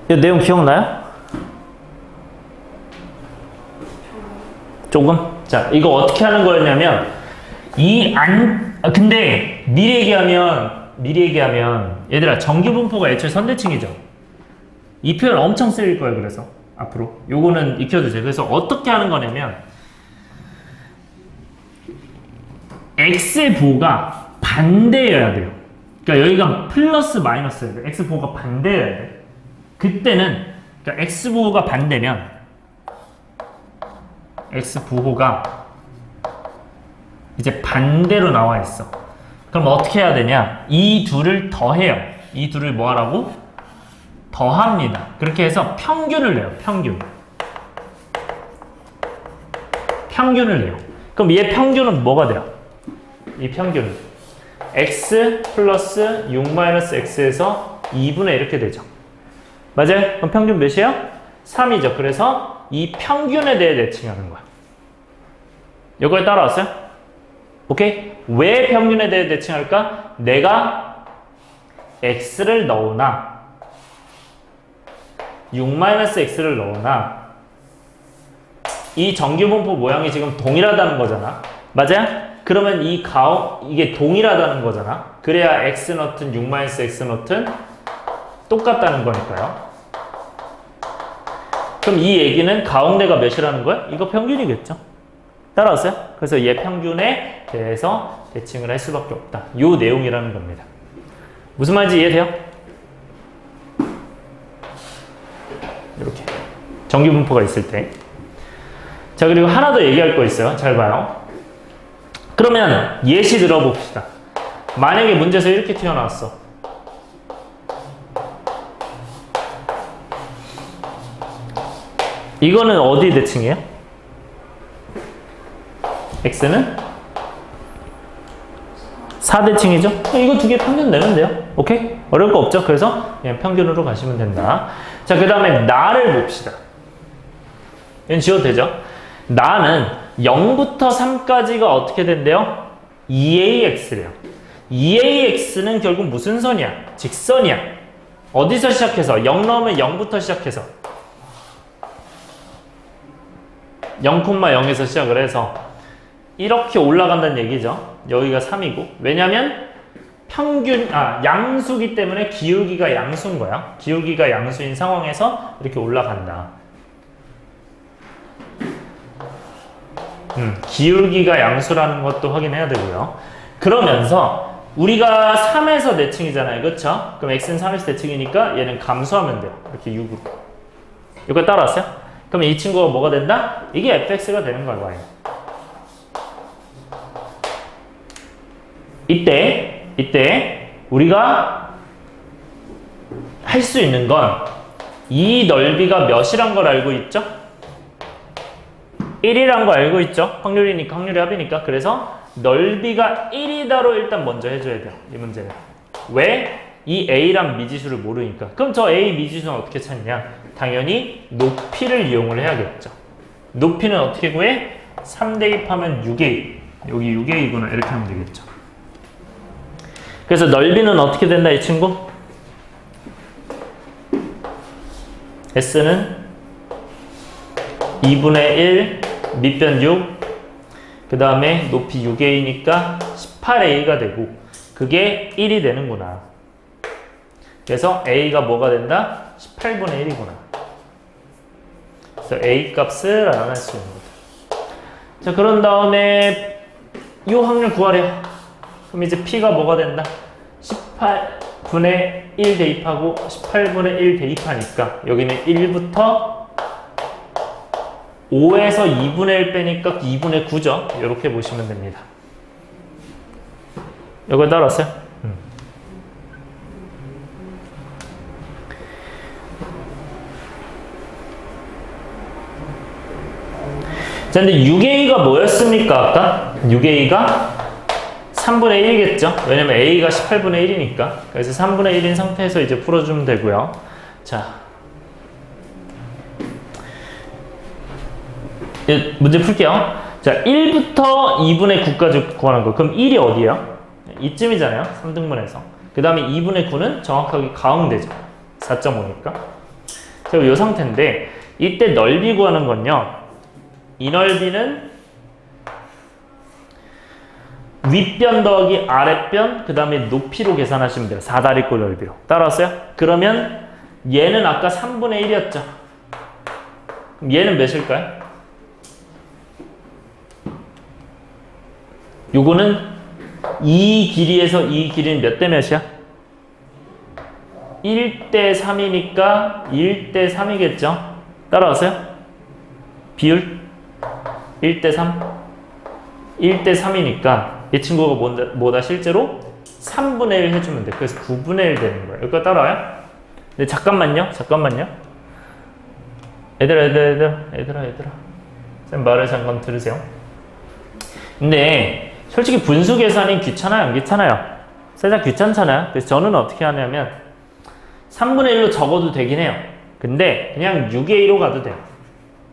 이 내용 기억나요? 조금? 자, 이거 어떻게 하는 거였냐면 근데 미리 얘기하면 얘들아, 정규분포가 애초에 선대층이죠. 이 표현 엄청 쓰일 거예요. 그래서 앞으로 요거는 익혀두세요. 그래서 어떻게 하는 거냐면 x의 부호가 반대여야 돼요. 그러니까 여기가 플러스 마이너스여야 돼. x 부호가 반대여야 돼. 그때는 그러니까 x 부호가 반대면 x 부호가 이제 반대로 나와 있어. 그럼 어떻게 해야 되냐? 이 둘을 더해요. 이 둘을 뭐 하라고? 더합니다. 그렇게 해서 평균을 내요. 평균을 내요. 그럼 얘 평균은 뭐가 돼요? 이 평균은 x 플러스 6-x에서 2분의 이렇게 되죠. 맞아요? 그럼 평균 몇이에요? 3이죠. 그래서 이 평균에 대해 대칭하는 거야. 여기까지 따라왔어요? 오케이? 왜 평균에 대해 대칭할까? 내가 x를 넣으나 6-x를 넣으나 이 정규분포 모양이 지금 동일하다는 거잖아. 맞아요? 그러면 이게 동일하다는 거잖아. 그래야 x0은 6-x0은 똑같다는 거니까요. 그럼 이 얘기는 가운데가 몇이라는 거야? 이거 평균이겠죠. 따라왔어요? 그래서 얘 평균에 대해서 대칭을 할 수밖에 없다. 요 내용이라는 겁니다. 무슨 말인지 이해돼요? 이렇게 정규분포가 있을 때. 자, 그리고 하나 더 얘기할 거 있어요. 잘 봐요. 그러면 예시 들어봅시다. 만약에 문제에서 이렇게 튀어나왔어. 이거는 어디 대칭이에요? x는 4대칭이죠? 이거 두 개 평균 내면 돼요. 오케이? 어려울 거 없죠? 그래서 그냥 평균으로 가시면 된다. 자, 그 다음에 나를 봅시다. 이건 지워도 되죠? 나는 0부터 3까지가 어떻게 된대요? 2ax래요. 2ax는 결국 무슨 선이야? 직선이야. 어디서 시작해서? 0 넣으면 0부터 시작해서 0,0에서 시작을 해서 이렇게 올라간다는 얘기죠. 여기가 3이고. 왜냐면 양수기 때문에 기울기가 양수인 거야. 기울기가 양수인 상황에서 이렇게 올라간다. 기울기가 양수라는 것도 확인해야 되고요. 그러면서 우리가 3에서 대칭이잖아요. 그쵸? 그럼 x는 3에서 대칭이니까 얘는 감소하면 돼요. 이렇게 6으로. 이거 따라왔어요? 그럼 이 친구가 뭐가 된다? 이게 fx가 되는 거예요. 이때 우리가 할 수 있는 건 이 넓이가 몇이란 걸 알고 있죠? 1이란 거 알고 있죠? 확률이니까, 확률의 합이니까. 그래서 넓이가 1이다로 일단 먼저 해줘야 돼요. 이 문제는. 왜? 이 a랑 미지수를 모르니까. 그럼 저 a 미지수는 어떻게 찾냐? 당연히 높이를 이용을 해야겠죠. 높이는 어떻게 구해? 3 대입하면 6a. 여기 6a구나. 이렇게 하면 되겠죠. 그래서 넓이는 어떻게 된다, 이 친구? s는 2분의 1 밑변 6, 그 다음에 높이 6a니까 18a가 되고, 그게 1이 되는구나. 그래서 a가 뭐가 된다? 18분의 1이구나. 그래서 a 값을 알아낼 수 있는 거다. 자, 그런 다음에 이 확률 구하래요. 그럼 이제 p가 뭐가 된다? 18분의 1 대입하고 18분의 1 대입하니까 여기는 1부터 5에서 2분의 1 빼니까 2분의 9죠. 이렇게 보시면 됩니다. 이거 따라왔어요? 자, 근데 6a가 뭐였습니까? 아까? 6a가 3분의 1겠죠? 왜냐면 a가 18분의 1이니까. 그래서 3분의 1인 상태에서 이제 풀어주면 되고요. 자, 문제 풀게요. 자, 1부터 2분의 9까지 구하는 거. 그럼 1이 어디예요? 이쯤이잖아요. 3등분해서. 그 다음에 2분의 9는 정확하게 가운데죠. 4.5니까. 자, 이 상태인데 이때 넓이 구하는 건요. 이 넓이는 윗변 더하기 아랫변, 그 다음에 높이로 계산하시면 돼요. 4다리꼴 넓이로. 따라왔어요? 그러면 얘는 아까 3분의 1이었죠. 그럼 얘는 몇일까요? 요거는 이 길이에서 이 길이는 몇 대 몇이야? 1대 3이니까 1대 3이겠죠? 따라왔어요? 비율? 1대 3? 1대 3이니까 이 친구가 뭐다 실제로 3분의 1 해주면 돼. 그래서 9분의 1 되는 거예요. 여기까지 따라와요? 근데 잠깐만요. 얘들아. 쌤 말을 잠깐 들으세요. 근데 솔직히 분수 계산이 귀찮아요, 안 귀찮아요? 살짝 귀찮잖아요. 그래서 저는 어떻게 하냐면 3분의 1로 적어도 되긴 해요. 근데 그냥 6의 2로 가도 돼요.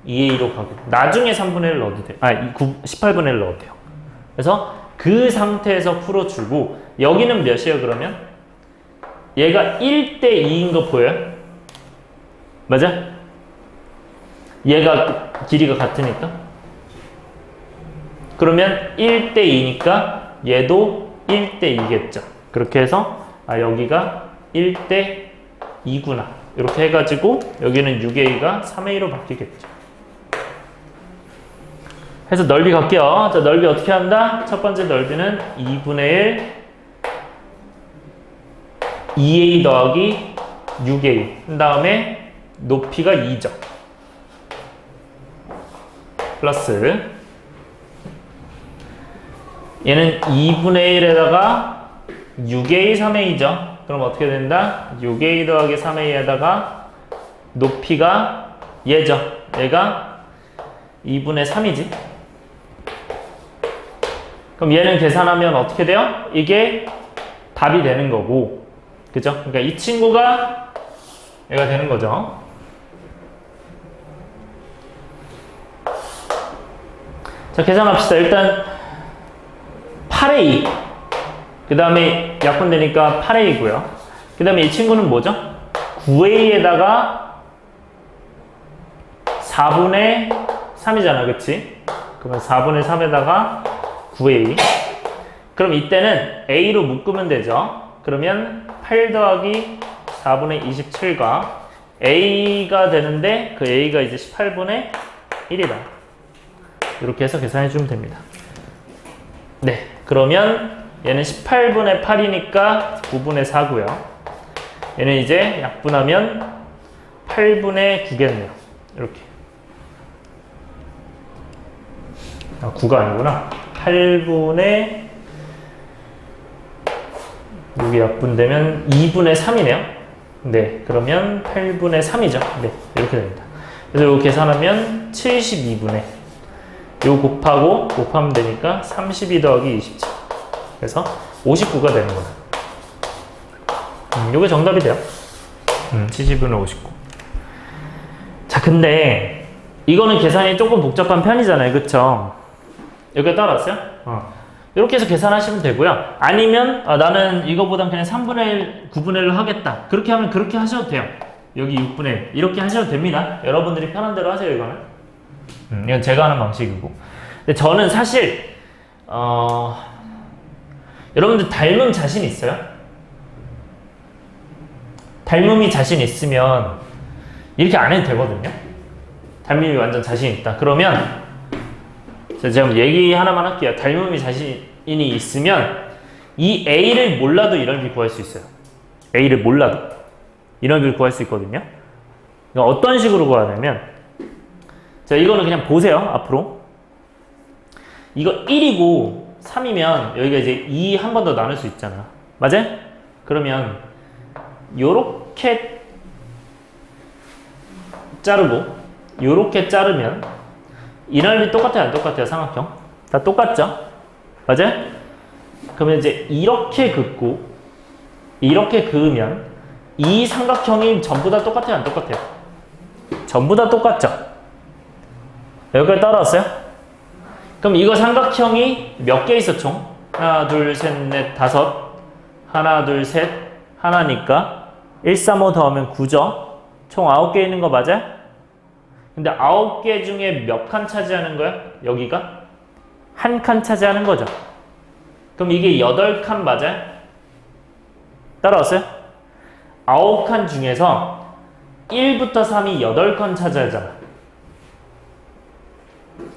2의 2로 가고 나중에 3분의 1 넣어도 돼요. 18분의 1 넣어도 돼요. 그래서 그 상태에서 풀어주고 여기는 몇이에요 그러면? 얘가 1대 2인 거 보여요? 맞아? 얘가 길이가 같으니까 그러면 1대 2니까 얘도 1대 2겠죠. 그렇게 해서 여기가 1대 2구나 이렇게 해가지고 여기는 6의 2가 3의 2로 바뀌겠죠. 해서 넓이 갈게요. 자, 넓이 어떻게 한다? 첫 번째 넓이는 2분의 1 2a 더하기 6a 그 다음에 높이가 2죠. 플러스 얘는 2분의 1에다가 6a 3a죠. 그럼 어떻게 된다? 6a 더하기 3a에다가 높이가 얘죠. 얘가 2분의 3이지. 그럼 얘는 계산하면 어떻게 돼요? 이게 답이 되는 거고, 그죠? 그러니까 이 친구가 얘가 되는 거죠. 자, 계산합시다. 일단 8의 2. 그 다음에 약분되니까 8의 2고요. 그 다음에 이 친구는 뭐죠? 9A에다가 4분의 3이잖아, 그치? 그러면 4분의 3에다가 9A. 그럼 이때는 A로 묶으면 되죠. 그러면 8 더하기 4분의 27가 A가 되는데 그 A가 이제 18분의 1이다. 이렇게 해서 계산해주면 됩니다. 네, 그러면 얘는 18분의 8이니까 9분의 4고요. 얘는 이제 약분하면 8분의 9겠네요. 이렇게. 9가 아니구나. 8분의 여기 약분되면 2분의 3이네요. 네, 그러면 8분의 3이죠. 네, 이렇게 됩니다. 그래서 이거 계산하면 72분의 요 곱하면 되니까 32 더하기 27. 그래서 59가 되는 거예요. 요게 정답이 돼요. 70분의 59. 자, 근데 이거는 계산이 조금 복잡한 편이잖아요. 그쵸? 여기 따라왔어요? 이렇게 해서 계산하시면 되고요. 아니면 나는 이거보단 그냥 3분의 1, 9분의 1로 하겠다. 그렇게 하면 그렇게 하셔도 돼요. 여기 6분의 1 이렇게 하셔도 됩니다. 여러분들이 편한 대로 하세요. 이거는 이건 제가 하는 방식이고. 근데 저는 사실 여러분들 닮음 자신 있어요? 닮음이 자신 있으면 이렇게 안 해도 되거든요. 닮음이 완전 자신 있다. 그러면 제가 얘기 하나만 할게요. 닮음이 자신이 있으면 이 A를 몰라도 이 넓이 구할 수 있어요. A를 몰라도 이 넓이를 구할 수 있거든요. 그러니까 어떤 식으로 구하냐면 자, 이거는 그냥 보세요. 앞으로 이거 1이고 3이면 여기가 이제 2 한 번 더 나눌 수 있잖아. 맞아요? 그러면 요렇게 자르고 요렇게 자르면 이 넓이 똑같아요? 안 똑같아요? 삼각형? 다 똑같죠? 맞아요? 그러면 이제 이렇게 긋고 이렇게 그으면 이 삼각형이 전부 다 똑같아요? 안 똑같아요? 전부 다 똑같죠? 여기까지 따라왔어요? 그럼 이거 삼각형이 몇 개 있어 총? 하나, 둘, 셋, 넷, 다섯. 하나, 둘, 셋, 하나니까 1, 3, 5 더하면 9죠? 총 9개 있는 거 맞아요? 근데 9개 중에 몇 칸 차지하는 거야? 여기가? 한 칸 차지하는 거죠. 그럼 이게 8칸 맞아요? 따라왔어요? 9칸 중에서 1부터 3이 8칸 차지하잖아.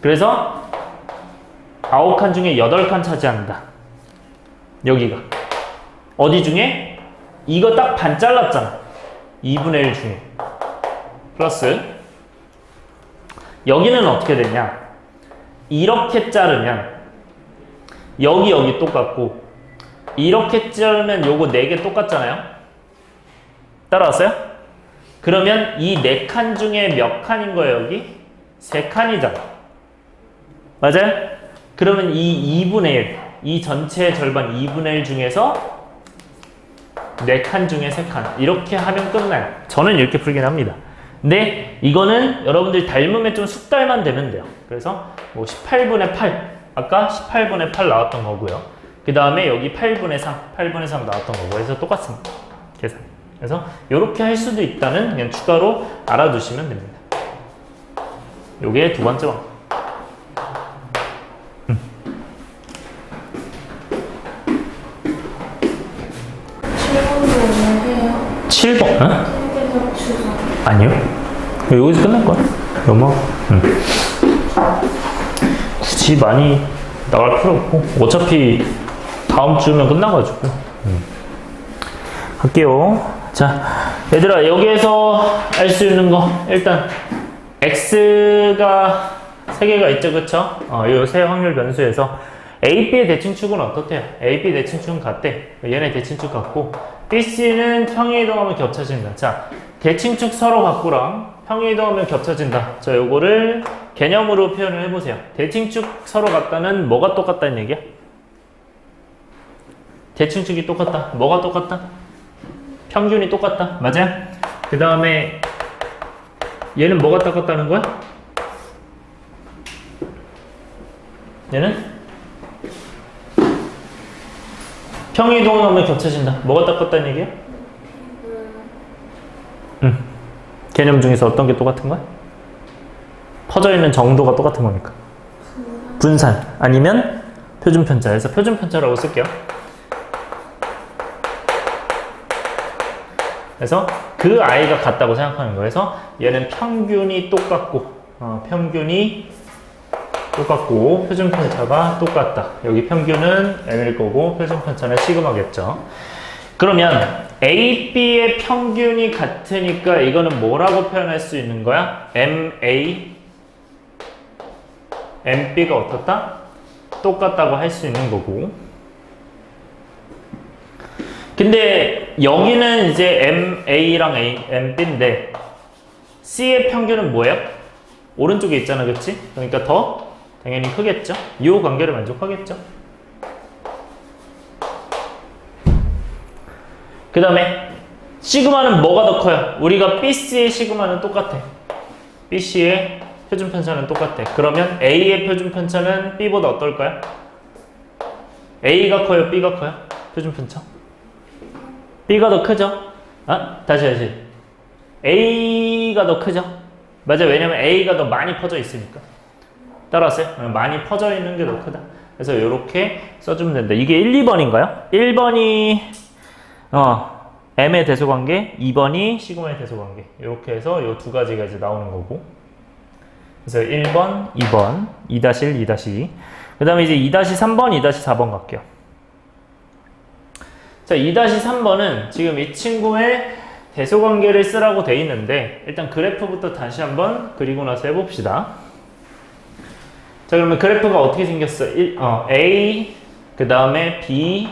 그래서 9칸 중에 8칸 차지한다. 여기가. 어디 중에? 이거 딱 반 잘랐잖아. 2분의 1 중에. 플러스 여기는 어떻게 되냐? 이렇게 자르면 여기 똑같고 이렇게 자르면 요거 4개 똑같잖아요? 따라왔어요? 그러면 이 4칸 중에 몇 칸인 거예요, 여기? 3칸이잖아. 맞아요? 그러면 이 2분의 1, 이 전체의 절반 2분의 1 중에서 4칸 중에 3칸. 이렇게 하면 끝나요. 저는 이렇게 풀긴 합니다. 근데 이거는 여러분들이 닮으면 좀 숙달만 되면 돼요. 그래서 뭐 18분의 8, 아까 18분의 8 나왔던 거고요. 그 다음에 여기 8분의 3, 8분의 3 나왔던 거고 해서 똑같습니다. 계산. 그래서 이렇게 할 수도 있다는 그냥 추가로 알아두시면 됩니다. 요게 두 번째 방법. 7번도 해요. 7번? 어? 통계적 추정. 아니요. 여기서 끝날 거야. 너무 굳이 많이 나갈 필요 없고 어차피 다음 주면 끝나가지고 할게요. 자, 얘들아 여기에서 알 수 있는 거 일단 x가 3개가 있죠, 그쵸? 요 세 확률 변수에서 A, B의 대칭축은 어떻대요? A, B 대칭축은 같대. 얘네 대칭축 같고 B, C는 평행이동하면 겹쳐진다. 자, 대칭축 서로 같고랑 평행이동하면 겹쳐진다. 자, 요거를 개념으로 표현을 해보세요. 대칭축 서로 같다는 뭐가 똑같다는 얘기야? 대칭축이 똑같다. 뭐가 똑같다? 평균이 똑같다. 맞아요? 그 다음에 얘는 뭐가 똑같다는 거야? 얘는? 평행이동하면 겹쳐진다. 뭐가 똑같다는 얘기야? 개념 중에서 어떤 게 똑같은 거야? 퍼져 있는 정도가 똑같은 거니까. 분산 아니면 표준편차. 그래서 표준편차라고 쓸게요. 그래서 그 아이가 같다고 생각하는 거예요. 그래서 얘는 평균이 똑같고 평균이 똑같고 표준편차가 똑같다. 여기 평균은 m일 거고 표준편차는 시그마겠죠. 그러면 A, B의 평균이 같으니까 이거는 뭐라고 표현할 수 있는 거야? MA, MB가 어떻다? 똑같다고 할 수 있는 거고. 근데 여기는 이제 MA랑 MB인데 C의 평균은 뭐예요? 오른쪽에 있잖아, 그치? 그러니까 더 당연히 크겠죠? 이 관계를 만족하겠죠? 그 다음에 시그마는 뭐가 더 커요? 우리가 BC의 시그마는 똑같아. BC의 표준편차는 똑같아. 그러면 A의 표준편차는 B보다 어떨까요? A가 커요? B가 커요? 표준편차? B가 더 크죠? 다시. A가 더 크죠? 맞아요. 왜냐면 A가 더 많이 퍼져 있으니까. 따라왔어요? 많이 퍼져 있는 게 더 크다. 그래서 이렇게 써주면 된다. 이게 1, 2번인가요? 1번이 M의 대소관계, 2번이 시그마의 대소관계. 이렇게 해서 이 두 가지가 이제 나오는 거고. 그래서 1번, 2번, 2-1, 2-2. 그 다음에 이제 2-3번, 2-4번 갈게요. 자, 2-3번은 지금 이 친구의 대소관계를 쓰라고 돼 있는데 일단 그래프부터 다시 한번 그리고 나서 해봅시다. 자, 그러면 그래프가 어떻게 생겼어? A, 그 다음에 B,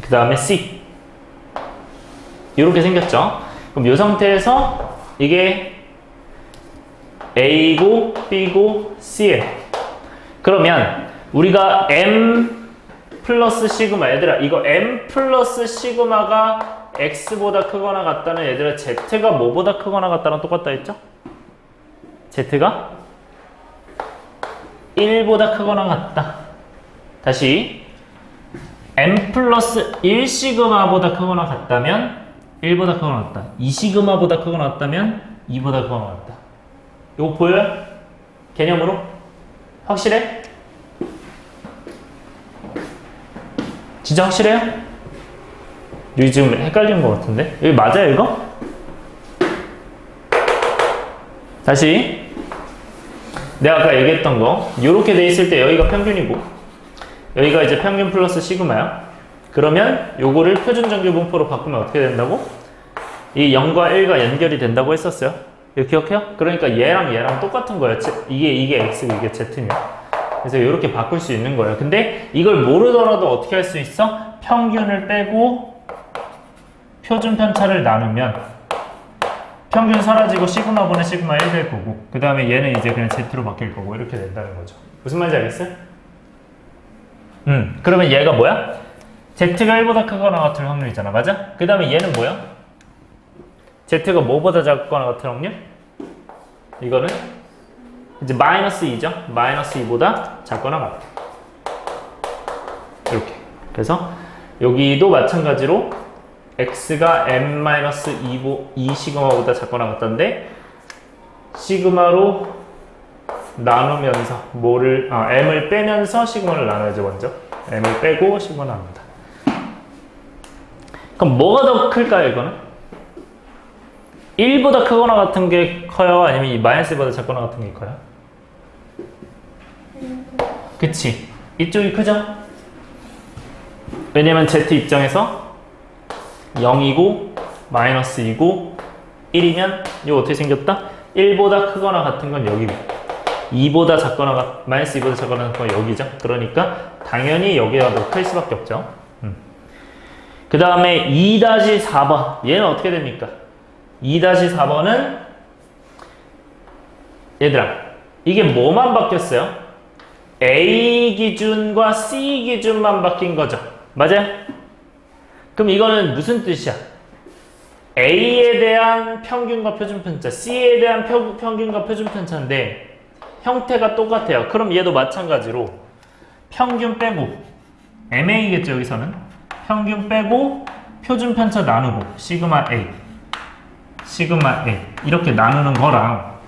그 다음에 C. 이렇게 생겼죠? 그럼 이 상태에서 이게 A고 B고 C예요. 그러면 우리가 M 플러스 시그마, 얘들아 이거 M 플러스 시그마가 X보다 크거나 같다는, 얘들아 Z가 뭐보다 크거나 같다랑 똑같다 했죠? Z가 1보다 크거나 같다. 다시 M 플러스 1 시그마보다 크거나 같다면 1보다 크거나 같다. 2 시그마보다 크거나 같다면 2보다 크거나 같다. 이거 보여요? 개념으로? 확실해? 진짜 확실해요? 여기 지금 헷갈리는 것 같은데? 여기 맞아요 이거? 다시 내가 아까 얘기했던 거 이렇게 돼 있을 때 여기가 평균이고 여기가 이제 평균 플러스 시그마야. 그러면 요거를 표준정규 분포로 바꾸면 어떻게 된다고? 이 0과 1가 연결이 된다고 했었어요. 이거 기억해요? 그러니까 얘랑 똑같은 거예요. 이게 X고 이게 Z냐. 그래서 이렇게 바꿀 수 있는 거예요. 근데 이걸 모르더라도 어떻게 할 수 있어? 평균을 빼고 표준 편차를 나누면 평균 사라지고 시그마분의 시그마 1 될 거고 그 다음에 얘는 이제 그냥 Z로 바뀔 거고 이렇게 된다는 거죠. 무슨 말인지 알겠어요? 그러면 얘가 뭐야? Z가 1보다 크거나 같을 확률이잖아. 맞아? 그 다음에 얘는 뭐야? Z가 뭐보다 작거나 같을 확률? 이거는 이제 마이너스 2죠? 마이너스 2보다 작거나 같다. 이렇게. 그래서 여기도 마찬가지로 x가 m-2 시그마보다 작거나 같다인데 시그마로 나누면서 m을 빼면서 시그마를 나눠야죠. 먼저 m을 빼고 시그마 나눈다. 그럼 뭐가 더 클까요? 이거는 1보다 크거나 같은 게 커요? 아니면 이 마이너스 1보다 작거나 같은 게 커요? 그치? 이쪽이 크죠? 왜냐면 z 입장에서 0이고 마이너스 2고 1이면 이거 어떻게 생겼다? 1보다 크거나 같은 건 여기고 2보다 작거나 마이너스 2보다 작거나 같은 건 여기죠. 그러니까 당연히 여기가 더 클 수밖에 없죠. 그 다음에 2-4번 얘는 어떻게 됩니까? 2-4번은 얘들아 이게 뭐만 바뀌었어요? A 기준과 C 기준만 바뀐 거죠. 맞아요? 그럼 이거는 무슨 뜻이야? A에 대한 평균과 표준편차, C에 대한 평균과 표준편차인데 형태가 똑같아요. 그럼 얘도 마찬가지로 평균 빼고 MA겠죠 여기서는? 평균 빼고 표준편차 나누고 시그마 A 이렇게 나누는 거랑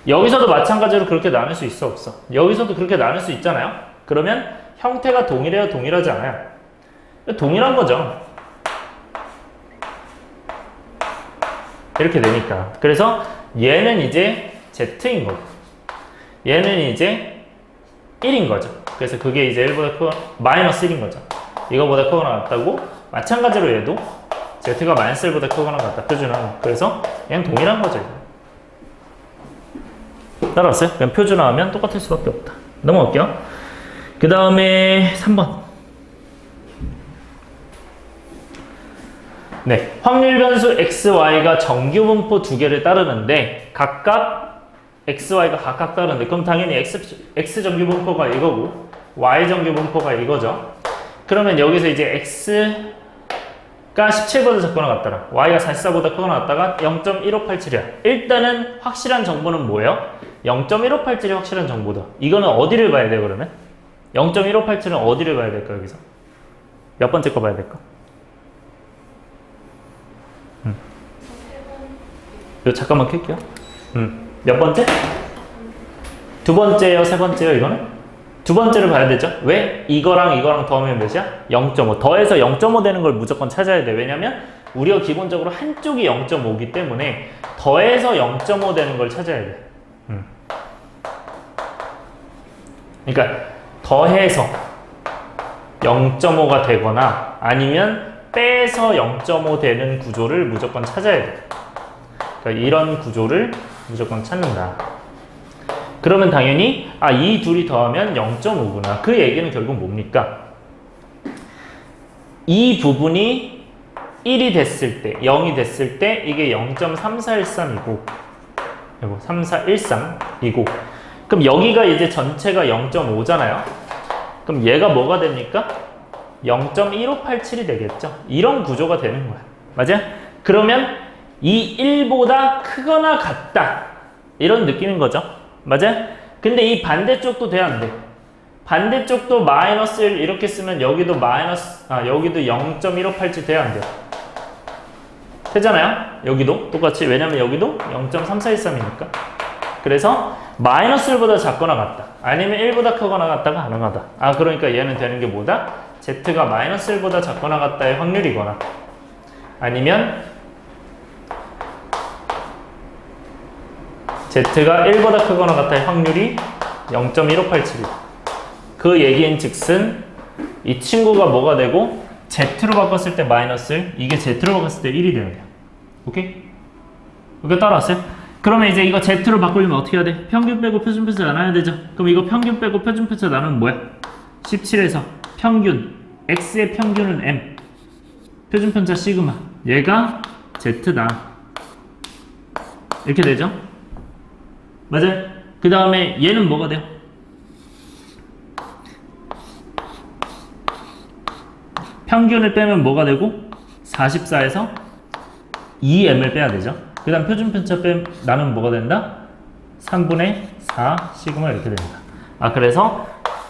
여기서도 마찬가지로 그렇게 나눌 수 있어 없어? 여기서도 그렇게 나눌 수 있잖아요? 그러면 형태가 동일해요? 동일하지 않아요? 동일한 거죠. 이렇게 되니까. 그래서 얘는 이제 Z인 거고 얘는 이제 1인 거죠. 그래서 그게 이제 1보다 크고 마이너스 1인 거죠. 이거보다 크거나 같다고 마찬가지로 얘도 Z가 마이너스 1보다 크거나 같다. 표준화하면. 그래서 그냥 동일한 거죠. 따라왔어요? 그냥 표준화하면 똑같을 수밖에 없다. 넘어갈게요. 그 다음에 3번. 네, 확률 변수 xy가 정규 분포 두 개를 따르는데 각각 xy가 각각 따르는데 그럼 당연히 x 정규 분포가 이거고 y 정규 분포가 이거죠. 그러면 여기서 이제 x가 17보다 작거나 같더라. y가 44보다 크거나 같다가 0.1587이야. 일단은 확실한 정보는 뭐예요? 0.1587이 확실한 정보다. 이거는 어디를 봐야 돼 그러면? 0.1587은 어디를 봐야 될까 여기서? 몇 번째 거 봐야 될까? 이거 잠깐만 켤게요. 몇 번째? 두 번째요, 세 번째요, 이거는? 두 번째를 봐야 되죠. 왜? 이거랑 더하면 몇이야? 0.5. 더해서 0.5 되는 걸 무조건 찾아야 돼. 왜냐면 우리가 기본적으로 한쪽이 0.5기 때문에 더해서 0.5 되는 걸 찾아야 돼. 그러니까 더해서 0.5가 되거나 아니면 빼서 0.5 되는 구조를 무조건 찾아야 돼. 그러니까 이런 구조를 무조건 찾는다. 그러면 당연히 이 둘이 더하면 0.5구나. 그 얘기는 결국 뭡니까? 이 부분이 1이 됐을 때, 0이 됐을 때 이게 0.3413이고 3413이고 그럼 여기가 이제 전체가 0.5잖아요. 그럼 얘가 뭐가 됩니까? 0.1587이 되겠죠. 이런 구조가 되는 거야. 맞아? 그러면 이 1보다 크거나 같다. 이런 느낌인 거죠. 맞아? 근데 이 반대쪽도 돼, 안 돼? 반대쪽도 마이너스 1 이렇게 쓰면 여기도 여기도 0.1587 돼야 안 돼요? 되잖아요? 여기도 똑같이. 왜냐면 여기도 0.3413이니까. 그래서 마이너스 1보다 작거나 같다. 아니면 1보다 크거나 같다가 가능하다. 그러니까 얘는 되는 게 뭐다? Z가 마이너스 1보다 작거나 같다의 확률이거나 아니면 Z가 1보다 크거나 같다의 확률이 0.1587이다. 그 얘기인 즉슨 이 친구가 뭐가 되고 Z로 바꿨을 때 마이너스 1, 이게 Z로 바꿨을 때 1이 되는 거야. 오케이? 이거 따라왔어요? 그러면 이제 이거 Z로 바꾸려면 어떻게 해야 돼? 평균 빼고 표준편차 나눠야 되죠? 그럼 이거 평균 빼고 표준편차 나누면 뭐야? 17에서 평균, X의 평균은 M. 표준편차 시그마. 얘가 Z다. 이렇게 되죠? 맞아요? 그 다음에 얘는 뭐가 돼요? 평균을 빼면 뭐가 되고 44에서 2m을 빼야 되죠. 그 다음 표준편차 나는 뭐가 된다? 3분의 4 시그마 이렇게 됩니다. 그래서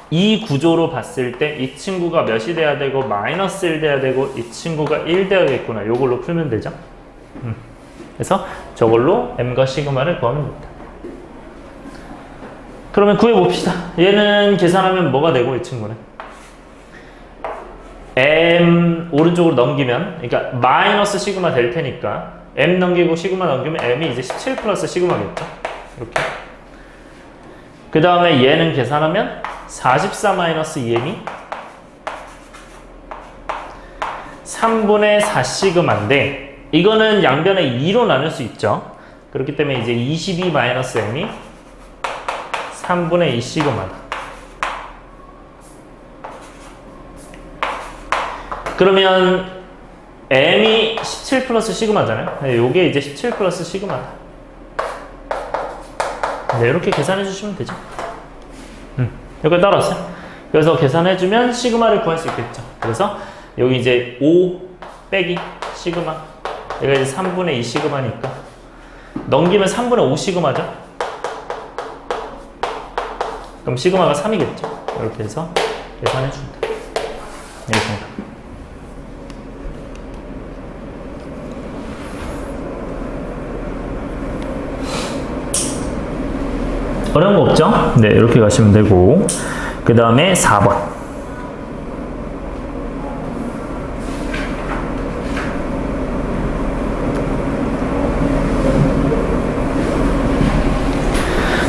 이 구조로 봤을 때 이 친구가 몇이 돼야 되고 마이너스 1 돼야 되고 이 친구가 1 돼야겠구나. 요걸로 풀면 되죠. 그래서 저걸로 m과 시그마를 구하면 됩니다. 그러면 구해봅시다. 얘는 계산하면 뭐가 되고 이 친구는 m 오른쪽으로 넘기면 그러니까 마이너스 시그마 될 테니까 m 넘기고 시그마 넘기면 m이 이제 17 플러스 시그마겠죠. 이렇게. 그 다음에 얘는 계산하면 44 마이너스 2m이 3분의 4 시그마인데 이거는 양변에 2로 나눌 수 있죠. 그렇기 때문에 이제 22 마이너스 m이 3분의 2 시그마다. 그러면 m이 17 플러스 시그마잖아요. 네, 요게 이제 17 플러스 시그마다. 네, 이렇게 계산해 주시면 되죠. 여기까지 따라왔어요. 그래서 계산해주면 시그마를 구할 수 있겠죠. 그래서 여기 이제 5 빼기 시그마. 얘가 이제 3분의 2 시그마니까. 넘기면 3분의 5 시그마죠. 그럼 시그마가 3이겠죠. 이렇게 해서 계산해줍니다. 이렇습니다. 어려운 거 없죠? 네, 이렇게 가시면 되고. 그 다음에 4번.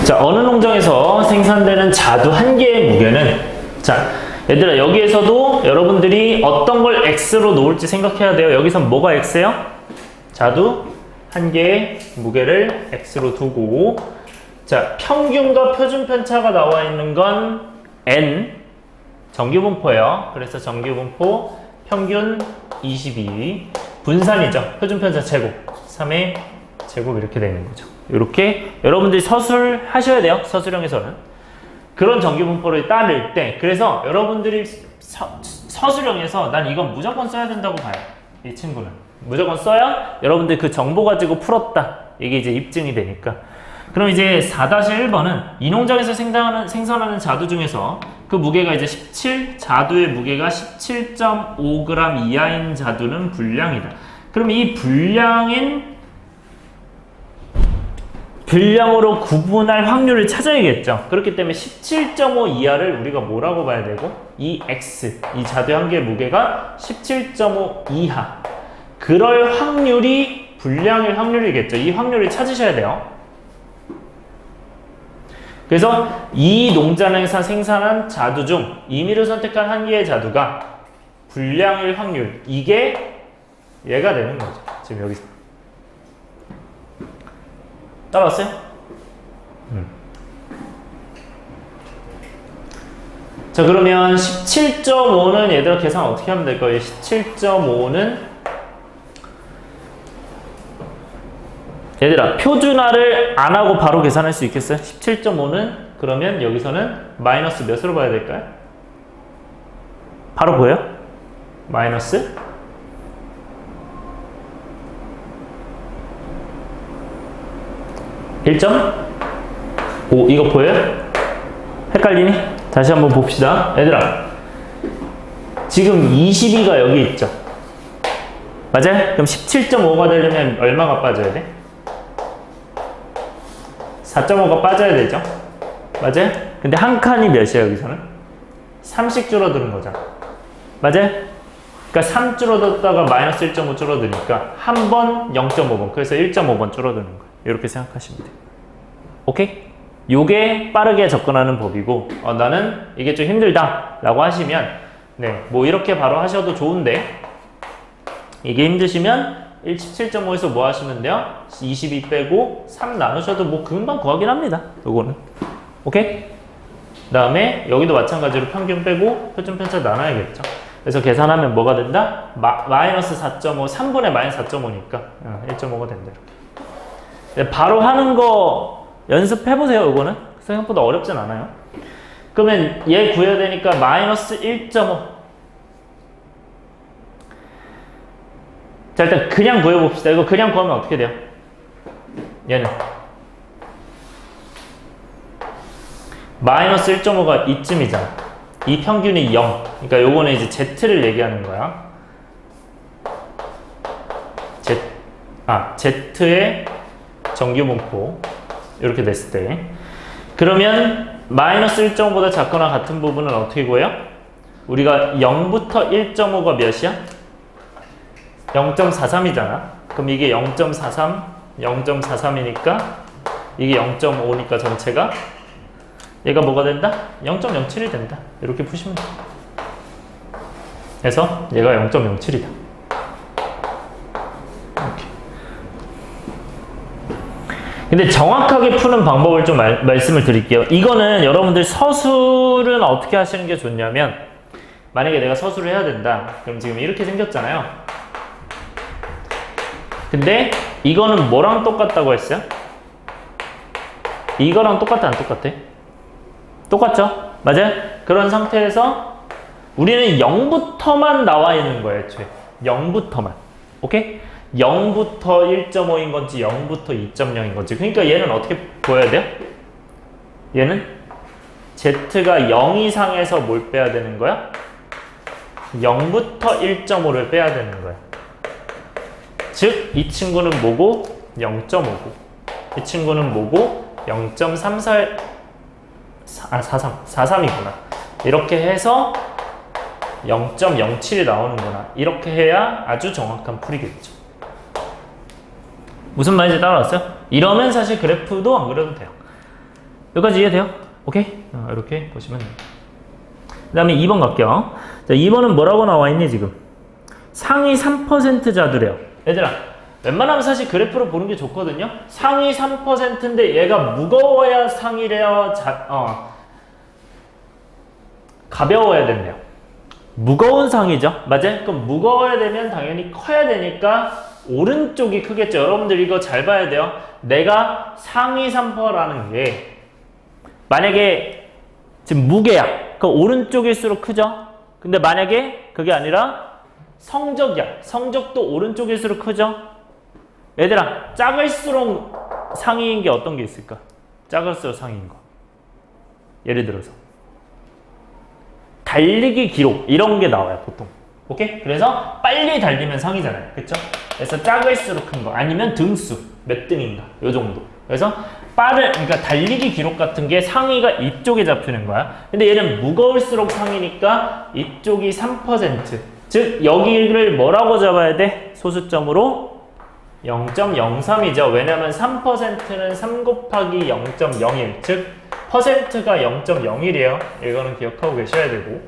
자, 어느 농장에서 생산되는 자두 한 개의 무게는, 자, 얘들아, 여기에서도 여러분들이 어떤 걸 X로 놓을지 생각해야 돼요. 여기선 뭐가 X예요? 자두 한 개의 무게를 X로 두고, 자, 평균과 표준편차가 나와 있는 건 N, 정규분포예요. 그래서 정규분포 평균 22, 분산이죠. 표준편차 제곱, 3의 제곱 이렇게 되는 거죠. 이렇게 여러분들이 서술하셔야 돼요. 서술형에서는. 그런 정규분포를 따를 때, 그래서 여러분들이 서술형에서 난 이건 무조건 써야 된다고 봐요. 이 친구는. 무조건 써야 여러분들 그 정보 가지고 풀었다. 이게 이제 입증이 되니까. 그럼 이제 4-1번은 이 농장에서 생산하는 자두 중에서 그 무게가 이제 17, 자두의 무게가 17.5g 이하인 자두는 불량이다. 그럼 이 불량으로 구분할 확률을 찾아야겠죠. 그렇기 때문에 17.5 이하를 우리가 뭐라고 봐야 되고, 이 X, 이 자두의 한 개의 무게가 17.5 이하. 그럴 확률이 불량일 확률이겠죠. 이 확률을 찾으셔야 돼요. 그래서 이 농장에서 생산한 자두 중 임의로 선택한 한 개의 자두가 불량일 확률, 이게 얘가 되는 거죠. 지금 여기서. 따라왔어요? 자, 그러면 17.5는 얘들아 계산 어떻게 하면 될까요? 17.5는 얘들아, 표준화를 안 하고 바로 계산할 수 있겠어요? 17.5는 그러면 여기서는 마이너스 몇으로 봐야 될까요? 바로 보여요? 마이너스 1.5 이거 보여요? 헷갈리니? 다시 한번 봅시다. 얘들아, 지금 22가 여기 있죠? 맞아요? 그럼 17.5가 되려면 얼마가 빠져야 돼? 4.5가 빠져야 되죠? 맞아요? 근데 한 칸이 몇이에요, 여기서는? 3씩 줄어드는 거잖아. 맞아요? 그러니까 3 줄어들다가 마이너스 1.5 줄어드니까 한 번 0.5번, 그래서 1.5번 줄어드는 거예요. 이렇게 생각하시면 돼요. 오케이? 요게 빠르게 접근하는 법이고, 나는 이게 좀 힘들다 라고 하시면, 네, 뭐 이렇게 바로 하셔도 좋은데, 이게 힘드시면 17.5에서 뭐 하시면 돼요? 22 빼고 3 나누셔도 뭐 금방 구하긴 합니다. 요거는. 오케이? 그 다음에 여기도 마찬가지로 평균 빼고 표준편차 나눠야겠죠. 그래서 계산하면 뭐가 된다? 마이너스 4.5, 3분의 마이너스 4.5니까 1.5가 된다. 이렇게. 바로 하는 거 연습해보세요. 이거는 생각보다 어렵진 않아요. 그러면 얘 구해야 되니까 마이너스 1.5. 자, 일단 그냥 구해봅시다. 이거 그냥 구하면 어떻게 돼요? 얘는 마이너스 1.5가 이쯤이잖아. 이 평균이 0. 그러니까 요거는 이제 Z를 얘기하는 거야. Z의 정규분포. 이렇게 됐을 때. 그러면 마이너스 1.5보다 작거나 같은 부분은 어떻게 구해요? 우리가 0부터 1.5가 몇이야? 0.43이잖아. 그럼 이게 0.43, 0.43이니까 이게 0.5니까 전체가 얘가 뭐가 된다? 0.07이 된다. 이렇게 푸시면 돼. 그래서 얘가 0.07이다. 이렇게. 근데 정확하게 푸는 방법을 좀 말씀을 드릴게요. 이거는 여러분들 서술은 어떻게 하시는 게 좋냐면, 만약에 내가 서술을 해야 된다. 그럼 지금 이렇게 생겼잖아요. 근데 이거는 뭐랑 똑같다고 했어요? 이거랑 똑같아, 안 똑같아? 똑같죠? 맞아요? 그런 상태에서 우리는 0부터만 나와 있는 거예요, 애초에. 0부터만. 오케이? 0부터 1.5인 건지 0부터 2.0인 건지. 그러니까 얘는 어떻게 보여야 돼요? 얘는 Z가 0 이상에서 뭘 빼야 되는 거야? 0부터 1.5를 빼야 되는 거야. 즉, 이 친구는 뭐고? 0.5고. 이 친구는 뭐고? 43이구나. 이렇게 해서 0.07이 나오는구나. 이렇게 해야 아주 정확한 풀이겠죠. 무슨 말인지 따라왔어요? 이러면 사실 그래프도 안 그려도 돼요. 여기까지 이해돼요? 오케이? 이렇게 보시면 돼요. 그 다음에 2번 갈게요. 자, 2번은 뭐라고 나와 있니, 지금? 상위 3% 자두래요. 얘들아, 웬만하면 사실 그래프로 보는 게 좋거든요? 상위 3%인데 얘가 무거워야 상이래요? 가벼워야 된대요. 무거운 상이죠? 맞아요? 그럼 무거워야 되면 당연히 커야 되니까 오른쪽이 크겠죠? 여러분들 이거 잘 봐야 돼요. 내가 상위 3%라는 게 만약에 지금 무게야. 그럼 오른쪽일수록 크죠? 근데 만약에 그게 아니라 성적이야. 성적도 오른쪽일수록 크죠? 얘들아, 작을수록 상위인 게 어떤 게 있을까? 작을수록 상위인 거. 예를 들어서 달리기 기록 이런 게 나와요, 보통. 오케이? 그래서 빨리 달리면 상이잖아요. 그쵸? 그래서 작을수록 큰 거. 아니면 등수. 몇 등인가. 요 정도. 그래서 그러니까 달리기 기록 같은 게 상위가 이쪽에 잡히는 거야. 근데 얘는 무거울수록 상이니까 이쪽이 3%. 즉, 여기를 뭐라고 잡아야 돼? 소수점으로 0.03이죠. 왜냐면 3%는 3 곱하기 0.01. 즉, 퍼센트가 0.01이에요. 이거는 기억하고 계셔야 되고.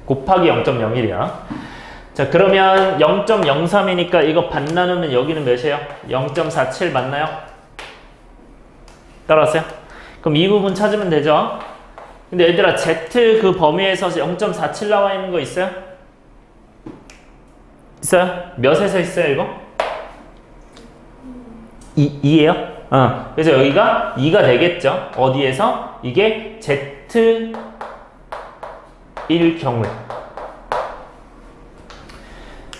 곱하기 0.01이야. 자, 그러면 0.03이니까 이거 반 나누면 여기는 몇이에요? 0.47 맞나요? 따라왔어요? 그럼 이 부분 찾으면 되죠? 근데 얘들아, Z 그 범위에서 0.47 나와 있는 거 있어요? 있어요? 몇에서 있어요, 이거? 2예요? 그래서 여기가 2가 되겠죠? 어디에서? 이게 Z일 경우에.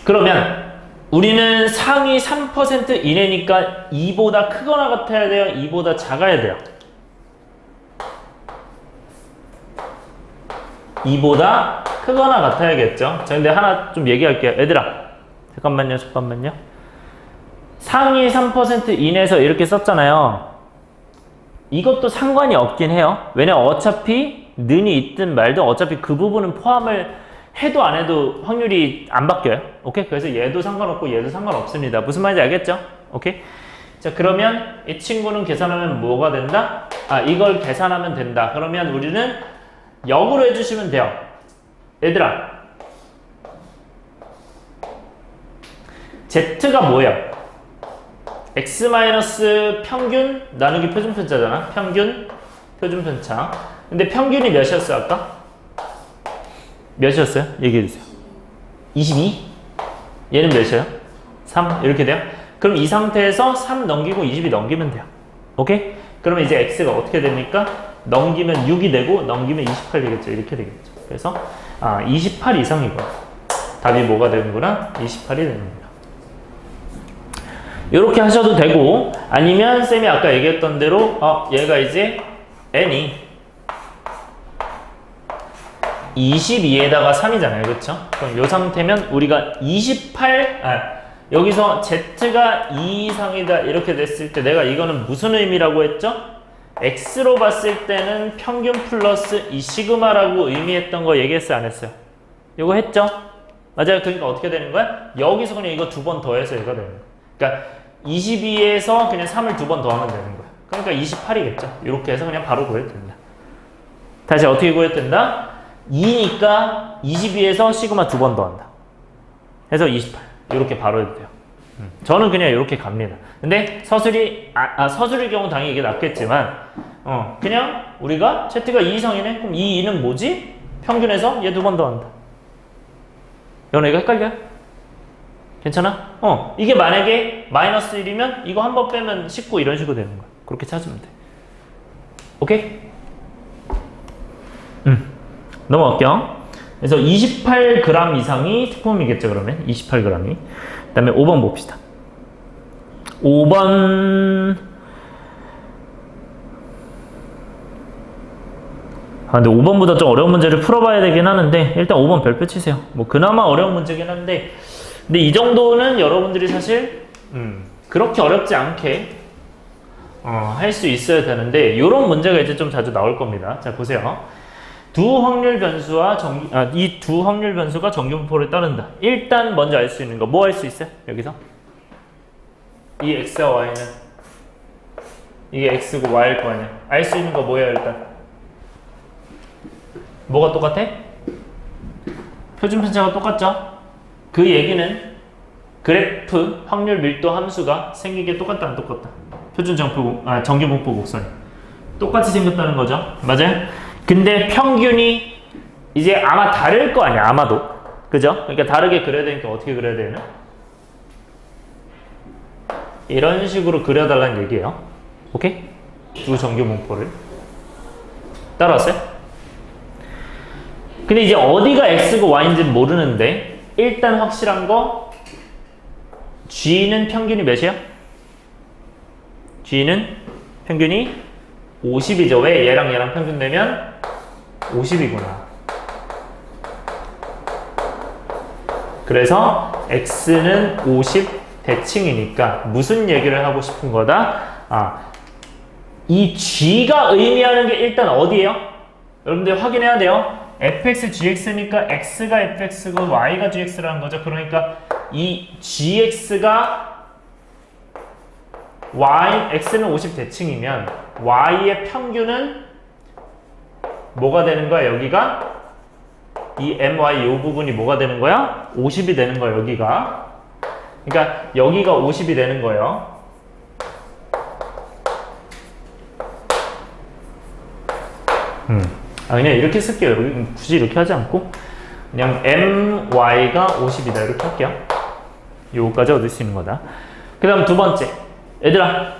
그러면 우리는 상위 3% 이내니까 2보다 크거나 같아야 돼요? 2보다 작아야 돼요? 2보다 크거나 같아야겠죠? 자, 근데 하나 좀 얘기할게요. 얘들아, 잠깐만요. 상위 3% 이내에서 이렇게 썼잖아요. 이것도 상관이 없긴 해요. 왜냐면 어차피 는이 있든 말든 어차피 그 부분은 포함을 해도 안 해도 확률이 안 바뀌어요. 오케이? 그래서 얘도 상관없고 얘도 상관없습니다. 무슨 말인지 알겠죠? 오케이? 자, 그러면 이 친구는 계산하면 뭐가 된다? 이걸 계산하면 된다. 그러면 우리는 역으로 해주시면 돼요. 얘들아, Z가 뭐예요? X- 평균 나누기 표준편차잖아. 평균, 표준편차. 근데 평균이 몇이었어, 아까? 몇이었어요? 얘기해 주세요. 22? 얘는 몇이에요? 3 이렇게 돼요? 그럼 이 상태에서 3 넘기고 22 넘기면 돼요. 오케이? 그러면 이제 x가 어떻게 됩니까? 넘기면 6이 되고 넘기면 28 되겠죠. 이렇게 되겠죠. 그래서 28 이상이고요. 답이 뭐가 되는구나? 28이 되는 거예요. 이렇게 하셔도 되고, 아니면 쌤이 아까 얘기했던 대로 얘가 이제 n이 22에다가 3이잖아요. 그렇죠? 그럼 이 상태면 우리가 28 여기서 z가 2 이상이다 이렇게 됐을 때 내가 이거는 무슨 의미라고 했죠? x로 봤을 때는 평균 플러스 이 시그마라고 의미했던 거 얘기했어요? 안 했어요? 이거 했죠? 맞아요. 그러니까 어떻게 되는 거야? 여기서 그냥 이거 2번 더해서 얘가 되는 거야. 그러니까 22에서 그냥 3을 2번 더하면 되는 거야. 그러니까 28이겠죠. 이렇게 해서 그냥 바로 구해도 된다. 다시 어떻게 구해도 된다? 2니까 22에서 시그마 2번 더한다. 해서 28. 이렇게 바로 해도 돼요. 저는 그냥 이렇게 갑니다. 근데 서술이 서술의 경우 당연히 이게 낫겠지만 그냥 우리가 z가 2 이상이네? 그럼 이 2는 뭐지? 평균에서 얘 2번 더한다. 여러분 이거 헷갈려요? 괜찮아? 이게 만약에 마이너스 1이면 이거 한 번 빼면 19 이런 식으로 되는 거야. 그렇게 찾으면 돼. 오케이? 넘어갈게요. 그래서 28g 이상이 특품이겠죠, 그러면. 28g이. 그 다음에 5번 봅시다. 5번. 근데 5번보다 좀 어려운 문제를 풀어봐야 되긴 하는데, 일단 5번 별표 치세요. 뭐, 그나마 어려운 문제긴 한데, 근데 이 정도는 여러분들이 사실, 그렇게 어렵지 않게, 할 수 있어야 되는데, 이런 문제가 이제 좀 자주 나올 겁니다. 자, 보세요. 두 확률 변수와 이 두 확률 변수가 정규분포를 따른다. 일단 먼저 알 수 있는 거 뭐 할 수 있어요? 여기서 이 x와 y는 이게 x고 y일 거 아니야. 알 수 있는 거 뭐예요? 일단 뭐가 똑같아? 표준 편차가 똑같죠? 그 얘기는 그래프 확률 밀도 함수가 생기게 똑같다 안 똑같다? 표준 정규분포 곡선이 똑같이 생겼다는 거죠. 맞아요? 근데 평균이 이제 아마 다를 거 아니야. 아마도. 그죠? 그러니까 다르게 그려야 되니까 어떻게 그려야 되나? 이런 식으로 그려달라는 얘기예요. 오케이? 두 정규분포를. 따라왔어요? 근데 이제 어디가 x고 y인지는 모르는데 일단 확실한 거 g는 평균이 몇이야? g는 평균이 50이죠. 왜? 얘랑 얘랑 평균 되면 50이구나. 그래서 x는 50 대칭이니까 무슨 얘기를 하고 싶은 거다? 이 g가 의미하는 게 일단 어디예요? 여러분들 확인해야 돼요. fx, gx니까 x가 fx고 y가 gx라는 거죠. 그러니까 이 gx가 x는 50 대칭이면 y의 평균은 뭐가 되는 거야? 여기가 이 my 이 부분이 뭐가 되는 거야? 50이 되는 거야. 여기가. 그러니까 여기가 50이 되는 거예요. 그냥 이렇게 쓸게요. 굳이 이렇게 하지 않고 그냥 my가 50이다 이렇게 할게요. 요거까지 얻을 수 있는 거다. 그 다음 두 번째. 얘들아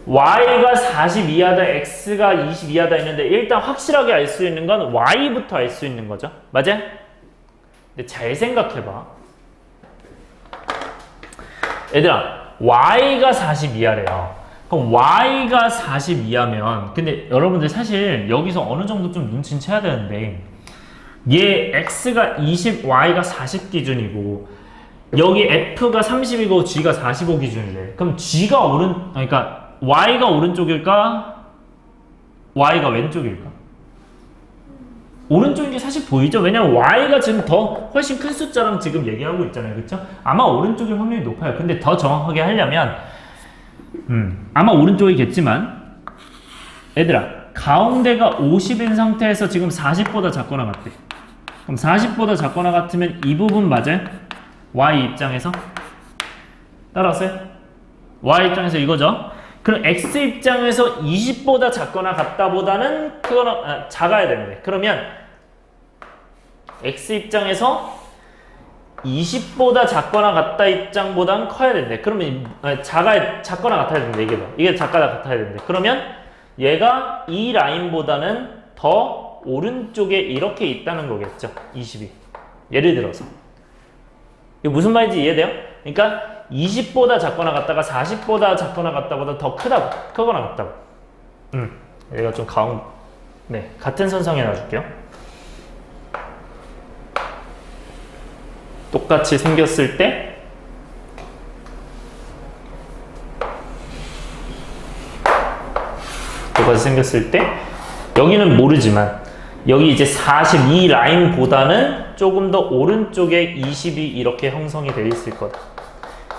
y가 40 이하다, x가 20 이하다 있는데 일단 확실하게 알 수 있는 건 y부터 알 수 있는 거죠. 맞아? 근데 잘 생각해봐. 얘들아 y가 40 이하래요. 그럼 y가 40 이하면 근데 여러분들 사실 여기서 어느 정도 좀 눈치는 채야 되는데 얘 x가 20, y가 40 기준이고 여기 f가 30이고 g가 45 기준이래. 그럼 g가 그러니까 y가 오른쪽일까? y가 왼쪽일까? 오른쪽인 게 사실 보이죠? 왜냐면 y가 지금 더 훨씬 큰 숫자랑 지금 얘기하고 있잖아요. 그쵸? 아마 오른쪽일 확률이 높아요. 근데 더 정확하게 하려면 아마 오른쪽이겠지만 얘들아 가운데가 50인 상태에서 지금 40보다 작거나 같대. 그럼 40보다 작거나 같으면 이 부분 맞아요? y 입장에서? 따라왔어요? y 입장에서 이거죠? 그럼 x 입장에서 20보다 작거나 같다 보다는 그거는 작아야 되는데 그러면 x 입장에서 20보다 작거나 같다 입장보단 커야 된대. 그러면 작거나 같아야 된대. 이게 작거나 같아야 된대. 그러면 얘가 이 라인보다는 더 오른쪽에 이렇게 있다는 거겠죠. 20이. 예를 들어서. 이게 무슨 말인지 이해돼요? 그러니까 20보다 작거나 같다가 40보다 작거나 같다보다 더 크거나 같다고. 얘가 좀 네, 같은 선상에 놔줄게요. 똑같이 생겼을 때 여기는 모르지만 여기 이제 42 라인보다는 조금 더 오른쪽에 20이 이렇게 형성이 되어 있을 거다.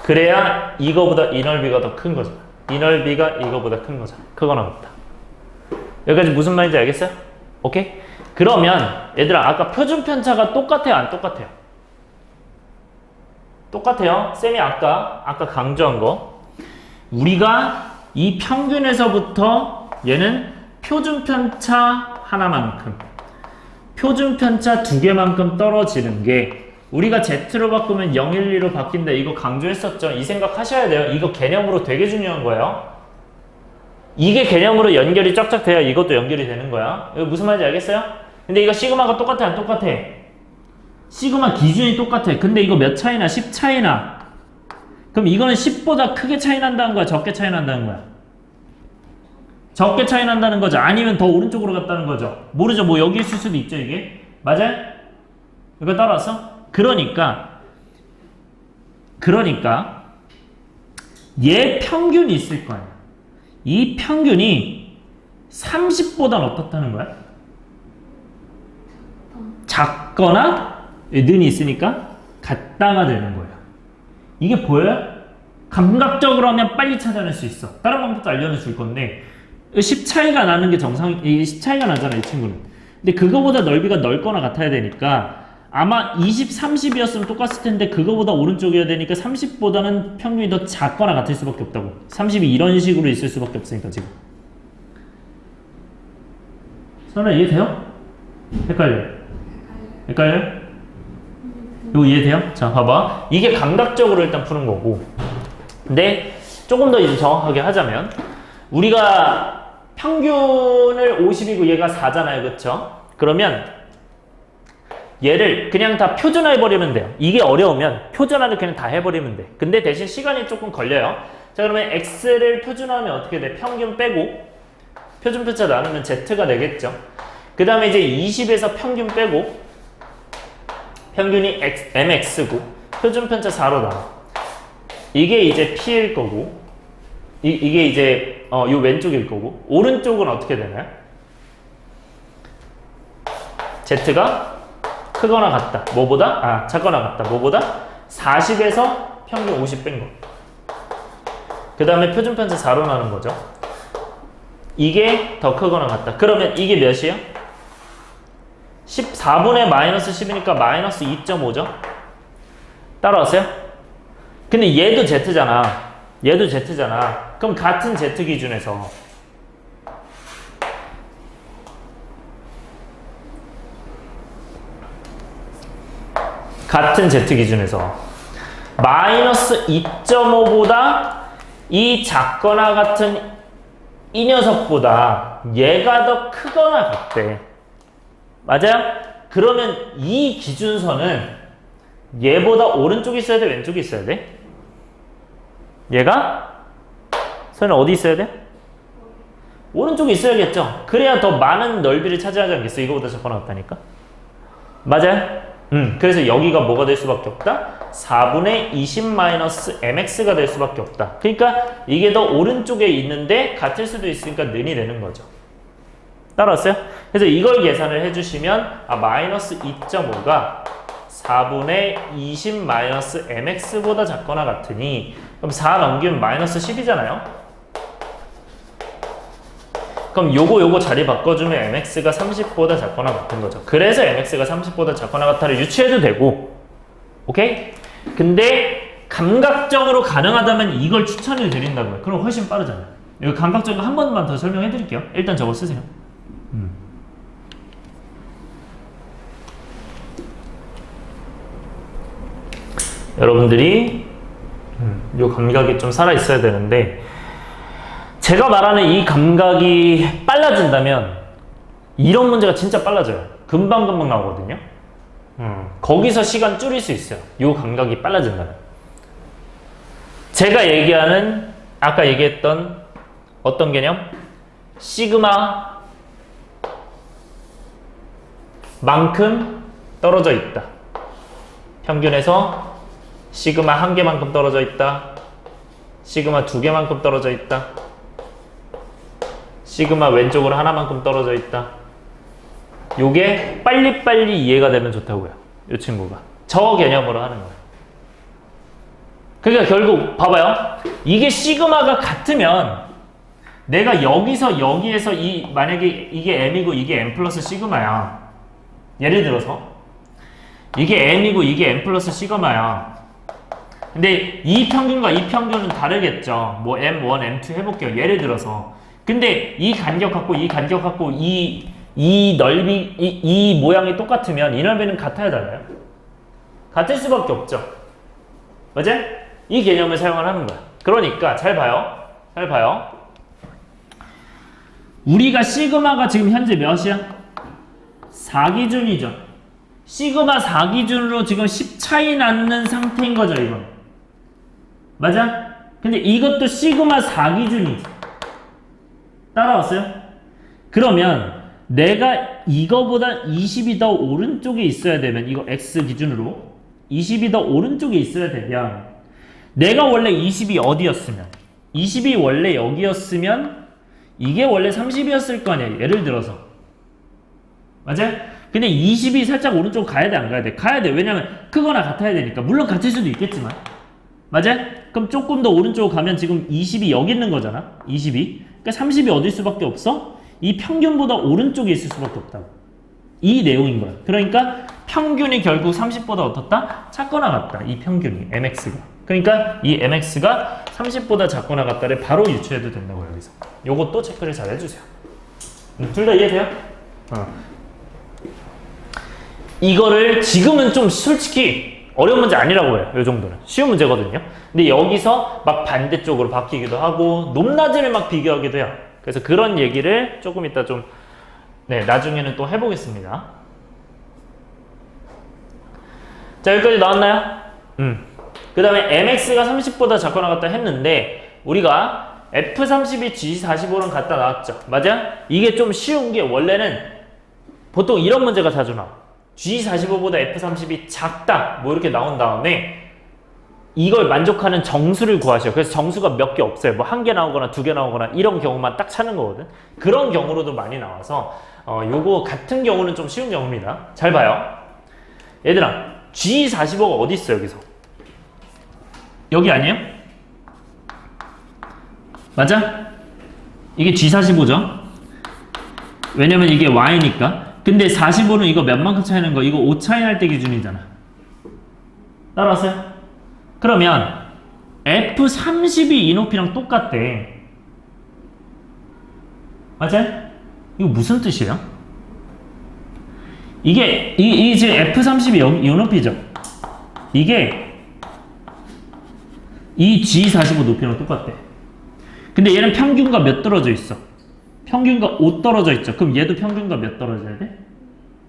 그래야 이거보다 이 넓이가 더 큰 거잖아. 이 넓이가 이거보다 큰 거잖아. 크거나 같다. 여기까지 무슨 말인지 알겠어요? 오케이? 그러면 얘들아 아까 표준 편차가 똑같아요? 안 똑같아요? 똑같아요. 쌤이 아까 강조한 거. 우리가 이 평균에서부터 얘는 표준 편차 하나만큼, 표준 편차 두 개만큼 떨어지는 게 우리가 Z로 바꾸면 0, 1, 2로 바뀐다. 이거 강조했었죠. 이 생각 하셔야 돼요. 이거 개념으로 되게 중요한 거예요. 이게 개념으로 연결이 쫙쫙 돼야 이것도 연결이 되는 거야. 이거 무슨 말인지 알겠어요? 근데 이거 시그마가 똑같아? 안 똑같아? 시그마 기준이 똑같아. 근데 이거 몇 차이나? 10 차이나. 그럼 이거는 10보다 크게 차이 난다는 거야? 적게 차이 난다는 거야? 적게 차이 난다는 거죠? 아니면 더 오른쪽으로 갔다는 거죠? 모르죠? 뭐 여기 있을 수도 있죠 이게? 맞아요? 이거 따라왔어? 그러니까 얘 평균이 있을 거야. 이 평균이 30보단 어떻다는 거야? 작거나 는이 있으니까 같다가 되는 거예요. 이게 보여요? 감각적으로 하면 빨리 찾아낼 수 있어. 다른 방법도 알려줄 건데 10 차이가 나는 게 이게 10 차이가 나잖아 이 친구는. 근데 그거보다 넓이가 넓거나 같아야 되니까 아마 20, 30이었으면 똑같을 텐데 그거보다 오른쪽이어야 되니까 30보다는 평균이 더 작거나 같을 수밖에 없다고. 30이 이런 식으로 있을 수밖에 없으니까 지금. 선아 이해돼요? 헷갈려요? 이거 이해돼요? 자 봐봐. 이게 감각적으로 일단 푸는 거고. 근데 조금 더 이제 정확하게 하자면 우리가 평균을 50이고 얘가 4잖아요. 그쵸? 그러면 얘를 그냥 다 표준화해버리면 돼요. 이게 어려우면 표준화를 그냥 다 해버리면 돼. 근데 대신 시간이 조금 걸려요. 자 그러면 x를 표준화하면 어떻게 돼? 평균 빼고 표준 편차 나누면 z가 되겠죠. 그 다음에 이제 20에서 평균 빼고 평균이 mx고 표준 편차 4로 나와. 이게 이제 p일 거고 이게 이제 요 왼쪽일 거고 오른쪽은 어떻게 되나요? z가 크거나 같다. 뭐보다? 작거나 같다. 뭐보다? 40에서 평균 50 뺀 거. 그 다음에 표준 편차 4로 나는 거죠. 이게 더 크거나 같다. 그러면 이게 몇이에요? 14분의 마이너스 10이니까 마이너스 2.5죠? 따라왔어요? 근데 얘도 Z잖아. 그럼 같은 Z 기준에서 마이너스 2.5보다 이 작거나 같은 이 녀석보다 얘가 더 크거나 같대. 맞아요? 그러면 이 기준선은 얘보다 오른쪽에 있어야 돼? 왼쪽에 있어야 돼? 얘가? 선은 어디 있어야 돼? 오른쪽에 있어야겠죠? 그래야 더 많은 넓이를 차지하지 않겠어? 이거보다 작거나 같다니까? 맞아요? 그래서 여기가 뭐가 될 수밖에 없다? 4분의 20-mx가 될 수밖에 없다. 그러니까 이게 더 오른쪽에 있는데 같을 수도 있으니까 는이 되는 거죠. 따라왔어요? 그래서 이걸 계산을 해주시면 마이너스 2.5가 4분의 20-mx보다 작거나 같으니 그럼 4 넘기면 마이너스 10이잖아요? 그럼 요거 자리 바꿔주면 mx가 30보다 작거나 같은 거죠. 그래서 mx가 30보다 작거나 같다를 유추해도 되고, 오케이? 근데 감각적으로 가능하다면 이걸 추천을 드린다고요. 그럼 훨씬 빠르잖아요. 이거 감각적으로 한 번만 더 설명해 드릴게요. 일단 저거 쓰세요. 여러분들이 이 감각이 좀 살아있어야 되는데 제가 말하는 이 감각이 빨라진다면 이런 문제가 진짜 빨라져요. 금방금방 나오거든요. 거기서 시간 줄일 수 있어요. 이 감각이 빨라진다면. 제가 얘기하는 아까 얘기했던 어떤 개념? 시그마 만큼 떨어져 있다. 평균에서 시그마 1개만큼 떨어져 있다. 시그마 2개만큼 떨어져 있다. 시그마 왼쪽으로 하나만큼 떨어져 있다. 요게 빨리빨리 이해가 되면 좋다고요. 이 친구가. 저 개념으로 하는 거예요. 그러니까 결국 봐봐요. 이게 시그마가 같으면 내가 여기서 여기에서 만약에 이게 m이고 이게 m 플러스 시그마야. 예를 들어서 이게 m이고 이게 m 플러스 시그마야. 근데 이 평균과 이 평균은 다르겠죠. 뭐 m1, m2 해볼게요. 예를 들어서. 근데 이 간격 갖고 이 간격 갖고 이 넓이 이 모양이 똑같으면 이 넓이는 같아야 달라요. 같을 수밖에 없죠. 맞아? 이 개념을 사용을 하는 거야. 그러니까 잘 봐요. 잘 봐요. 우리가 시그마가 지금 현재 몇이야? 4기준이죠. 시그마 4기준으로 지금 10 차이 나는 상태인 거죠, 이건. 맞아? 근데 이것도 시그마 4기준이지. 따라왔어요? 그러면 내가 이거보다 20이 더 오른쪽에 있어야 되면 이거 x 기준으로 20이 더 오른쪽에 있어야 되면 내가 원래 20이 어디였으면 20이 원래 여기였으면 이게 원래 30이었을 거 아니야. 예를 들어서. 맞아요? 근데 20이 살짝 오른쪽 가야 돼, 안 가야 돼? 가야 돼. 왜냐면 크거나 같아야 되니까. 물론 같을 수도 있겠지만. 맞아요? 그럼 조금 더 오른쪽으로 가면 지금 20이 여기 있는 거잖아. 20이. 그러니까 30이 어딜 수밖에 없어? 이 평균보다 오른쪽에 있을 수밖에 없다고. 이 내용인 거야. 그러니까 평균이 결국 30보다 어떻다? 작거나 같다. 이 평균이 mx가. 그러니까 이 mx가 30보다 작거나 같다를 바로 유추해도 된다고 여기서. 요것도 체크를 잘 해주세요. 둘 다 이해돼요? 이거를 지금은 좀 솔직히 어려운 문제 아니라고 해요. 요 정도는. 쉬운 문제거든요. 근데 여기서 막 반대쪽으로 바뀌기도 하고 높낮이를 막 비교하기도 해요. 그래서 그런 얘기를 조금 이따 좀 나중에는 또 해보겠습니다. 자, 여기까지 나왔나요? 그 다음에 mx가 30보다 작거나 같다 했는데 우리가 f30이 g45랑 같다 나왔죠. 맞아? 이게 좀 쉬운 게 원래는 보통 이런 문제가 자주 나와. g45보다 f30이 작다 뭐 이렇게 나온 다음에 이걸 만족하는 정수를 구하셔요. 그래서 정수가 몇 개 없어요. 뭐 한 개 나오거나 두 개 나오거나 이런 경우만 딱 찾는 거거든. 그런 경우로도 많이 나와서 요거 같은 경우는 좀 쉬운 경우입니다. 잘 봐요. 얘들아, G45가 어디 있어 여기서? 여기 아니에요? 맞아? 이게 G45죠? 왜냐면 이게 Y니까. 근데 45는 이거 몇만큼 차이 나는 거? 이거 5 차이 날 때 기준이잖아. 따라왔어요? 그러면 F30이 이 높이랑 똑같대. 맞아요? 이거 무슨 뜻이에요? 이게 이 지금 F30이 이 높이죠? 이게 이 G45 높이랑 똑같대. 근데 얘는 평균과 몇 떨어져 있어? 평균과 5 떨어져 있죠. 그럼 얘도 평균과 몇 떨어져야 돼?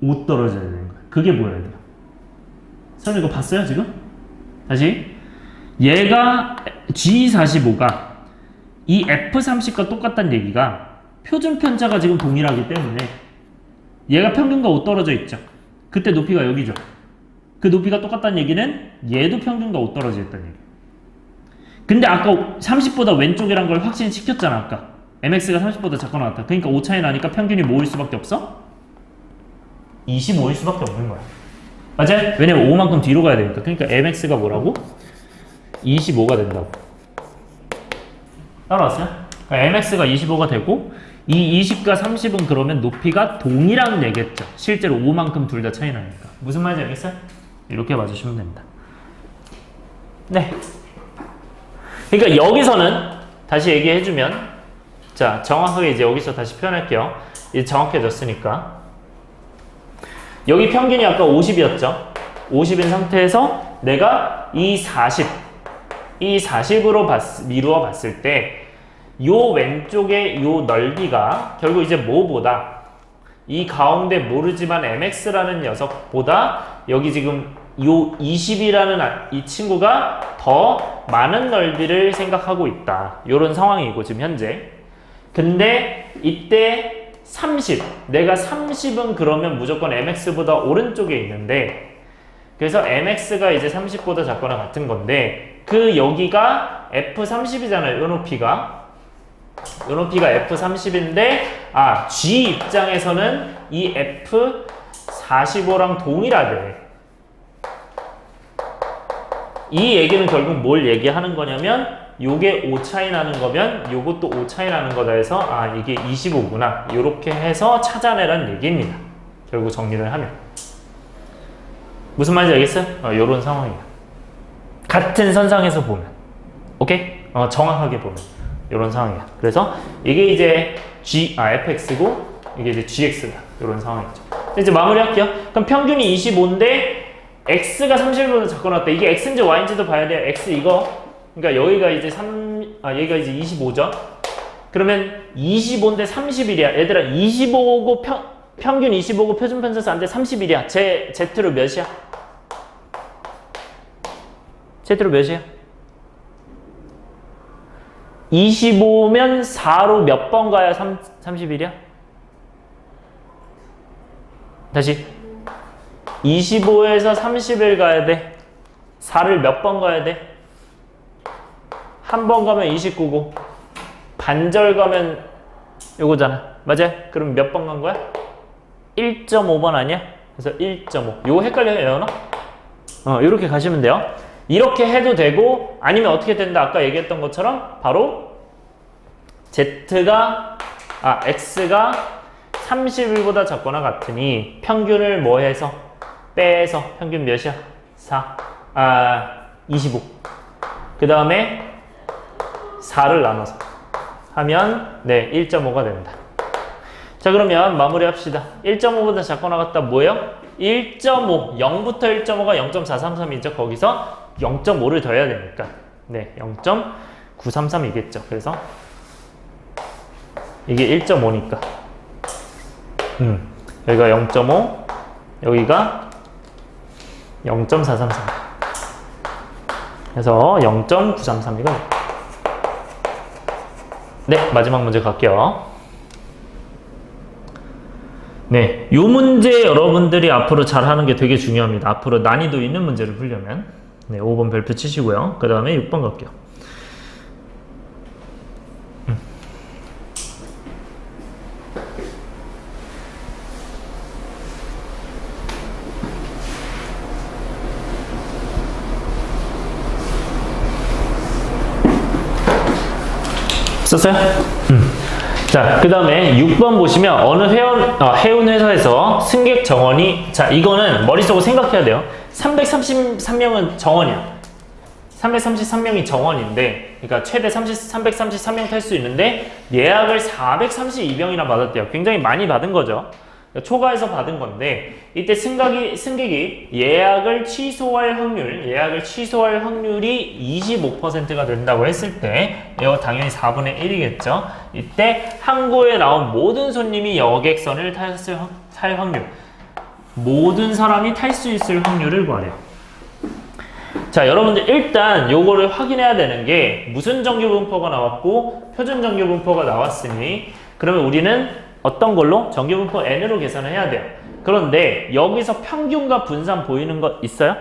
5 떨어져야 되는 거야. 그게 뭐야, 얘들아? 선생님 이거 봤어요, 지금? 다시. 얘가 G45가 이 F30과 똑같다는 얘기가 표준 편차가 지금 동일하기 때문에 얘가 평균과 5 떨어져 있죠. 그때 높이가 여기죠. 그 높이가 똑같다는 얘기는 얘도 평균과 5 떨어져 있다는 얘기. 근데 아까 30보다 왼쪽이란 걸 확신시켰잖아. 아까 mx가 30보다 작거나 같다. 그러니까 5 차이 나니까 평균이 뭐일 수밖에 없어? 25일 수밖에 없는 거야. 맞아요? 왜냐면 5만큼 뒤로 가야 되니까. 그러니까 mx가 뭐라고? 25가 된다고. 따라왔어요? 그러니까 mx가 25가 되고 이 20과 30은 그러면 높이가 동일한 얘기겠죠. 실제로 5만큼 둘 다 차이 나니까. 무슨 말인지 알겠어요? 이렇게 봐주시면 됩니다. 네. 그러니까 여기서는 다시 얘기해주면 자, 정확하게 이제 여기서 다시 표현할게요. 이제 정확해졌으니까 여기 평균이 아까 50이었죠. 50인 상태에서 내가 이 40으로 미루어 봤을 때 요 왼쪽의 요 넓이가 결국 이제 뭐보다 이 가운데 모르지만 mx라는 녀석보다 여기 지금 요 20이라는 이 친구가 더 많은 넓이를 생각하고 있다. 요런 상황이고 지금 현재. 근데 이때 30, 내가 30은 그러면 무조건 mx보다 오른쪽에 있는데 그래서 mx가 이제 30보다 작거나 같은 건데 그 여기가 f30이잖아요. 요 높이가 f30인데 g 입장에서는 이 f45랑 동일하대. 이 얘기는 결국 뭘 얘기하는 거냐면 요게 5 차이 나는 거면 요것도 5 차이 나는 거다 해서 이게 25구나 요렇게 해서 찾아내란 얘기입니다. 결국 정리를 하면 무슨 말인지 알겠어요? 요런 상황이야. 같은 선상에서 보면 오케이? 정확하게 보면 요런 상황이야. 그래서 이게 이제 fx고 이게 이제 gx다. 요런 상황이죠. 이제 마무리할게요. 그럼 평균이 25인데 x가 30보다 작거나 같다. 이게 x인지 y인지도 봐야 돼요. x 이거. 그러니까 여기가 이제 여기가 이제 25죠. 그러면 25인데 31이야. 얘들아 25고 평균 25고 표준 편차수 안 돼. 31이야. z로 몇이야? z로 몇이야? 25면 4로 몇 번 가야 31이야? 다시 25에서 30을 가야 돼. 4를 몇 번 가야 돼? 한 번 가면 29고 반절 가면 요거잖아. 맞아? 그럼 몇 번 간 거야? 1.5번 아니야? 그래서 1.5. 요거 헷갈려요, 너? 요렇게 가시면 돼요. 이렇게 해도 되고 아니면 어떻게 된다? 아까 얘기했던 것처럼 바로 x가 31보다 작거나 같으니 평균을 뭐 해서 빼서 평균 몇이야? 25. 그 다음에 4를 나눠서 하면 1.5가 된다. 자, 그러면 마무리 합시다. 1.5보다 작거나 같다 뭐예요? 1.5, 0부터 1.5가 0.433이죠. 거기서 0.5를 더해야 되니까 0.933이겠죠. 그래서 이게 1.5니까 여기가 0.5, 여기가 0.433. 그래서 0.933이거든요. 마지막 문제 갈게요. 요 문제 여러분들이 앞으로 잘 하는 게 되게 중요합니다. 앞으로 난이도 있는 문제를 풀려면 5번 별표 치시고요. 그 다음에 6번 갈게요. 썼어요? 자, 그 다음에 6번 보시면 어느 해운 회사에서 승객 정원이, 자, 이거는 머릿속으로 생각해야 돼요. 333명은 정원이야. 333명이 정원인데, 그러니까 최대 333명 탈 수 있는데 예약을 432명이나 받았대요. 굉장히 많이 받은 거죠. 초과해서 받은 건데 이때 승객이 예약을 취소할 확률이 25%가 된다고 했을 때 이거 당연히 4분의 1이겠죠. 이때 항구에 나온 모든 손님이 여객선을 탈 확률, 모든 사람이 탈 수 있을 확률을 구하래요. 자, 여러분들 일단 요거를 확인해야 되는 게 무슨 정규분포가 나왔고 표준 정규분포가 나왔으니 그러면 우리는 어떤 걸로? 정규분포 n으로 계산을 해야 돼요. 그런데 여기서 평균과 분산 보이는 거 있어요?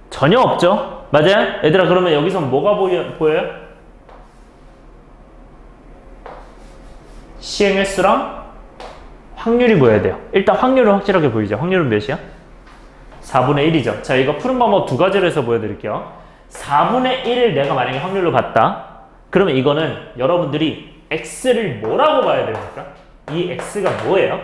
전혀 없죠? 맞아요? 얘들아, 그러면 여기서 뭐가 보여요? 시행 횟수랑 확률이 보여야 돼요. 일단 확률은 확실하게 보이죠? 확률은 몇이야? 4분의 1이죠. 자, 이거 푸는 방법 두 가지로 해서 보여드릴게요. 4분의 1을 내가 만약에 확률로 봤다. 그러면 이거는 여러분들이 x를 뭐라고 봐야 됩니까? 이 x가 뭐예요?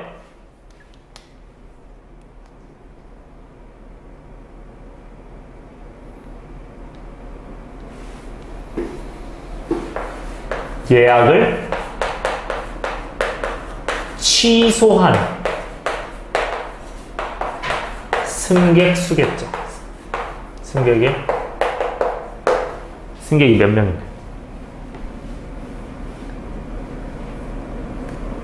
예약을 취소한 승객수겠죠. 승객이 몇 명인데.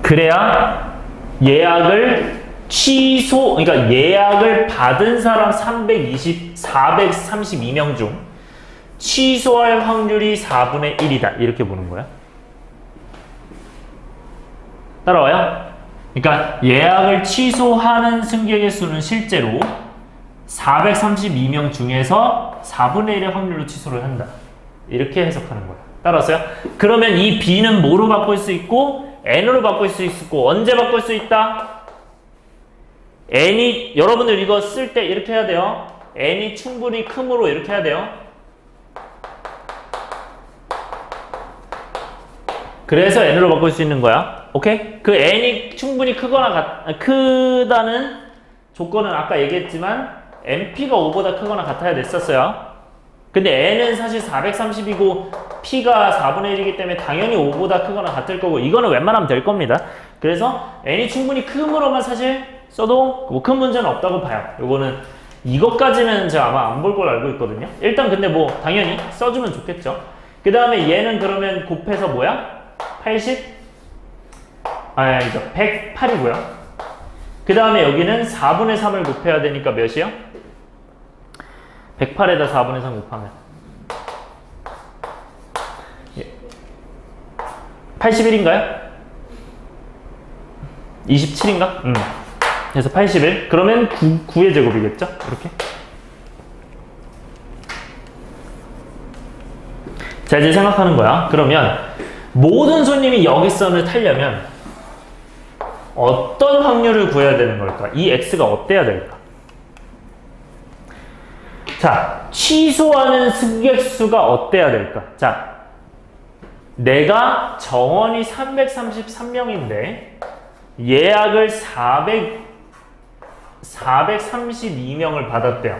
그래야 예약을 그러니까 예약을 받은 사람 432명 중 취소할 확률이 4분의 1이다. 이렇게 보는 거야. 따라와요? 그러니까 예약을 취소하는 승객의 수는 실제로 432명 중에서 4분의 1의 확률로 취소를 한다. 이렇게 해석하는 거야. 따라서요? 그러면 이 B는 뭐로 바꿀 수 있고 N으로 바꿀 수 있고 언제 바꿀 수 있다? N이 여러분들 이거 쓸 때 이렇게 해야 돼요. N이 충분히 크므로 이렇게 해야 돼요. 그래서 N으로 바꿀 수 있는 거야. 오케이? 그 N이 충분히 크다는 조건은 아까 얘기했지만 NP가 5보다 크거나 같아야 됐었어요. 근데 N은 사실 430이고 P가 4분의 1이기 때문에 당연히 5보다 크거나 같을 거고 이거는 웬만하면 될 겁니다. 그래서 N이 충분히 크므로만 사실 써도 뭐 큰 문제는 없다고 봐요. 요거는 이것까지는 제가 아마 안 볼 걸 알고 있거든요. 일단 근데 뭐 당연히 써주면 좋겠죠. 그 다음에 얘는 그러면 곱해서 뭐야? 108이고요. 그 다음에 여기는 4분의 3을 곱해야 되니까 몇이요? 108에다 4분의 3 곱하면 81인가요? 27인가? 그래서 81. 그러면 9의 제곱이겠죠? 이렇게. 자, 이제 생각하는 거야. 그러면 모든 손님이 여객선을 타려면 어떤 확률을 구해야 되는 걸까? 이 X가 어때야 될까? 자, 취소하는 승객 수가 어때야 될까? 자, 내가 정원이 333명인데 예약을 432명을 받았대요.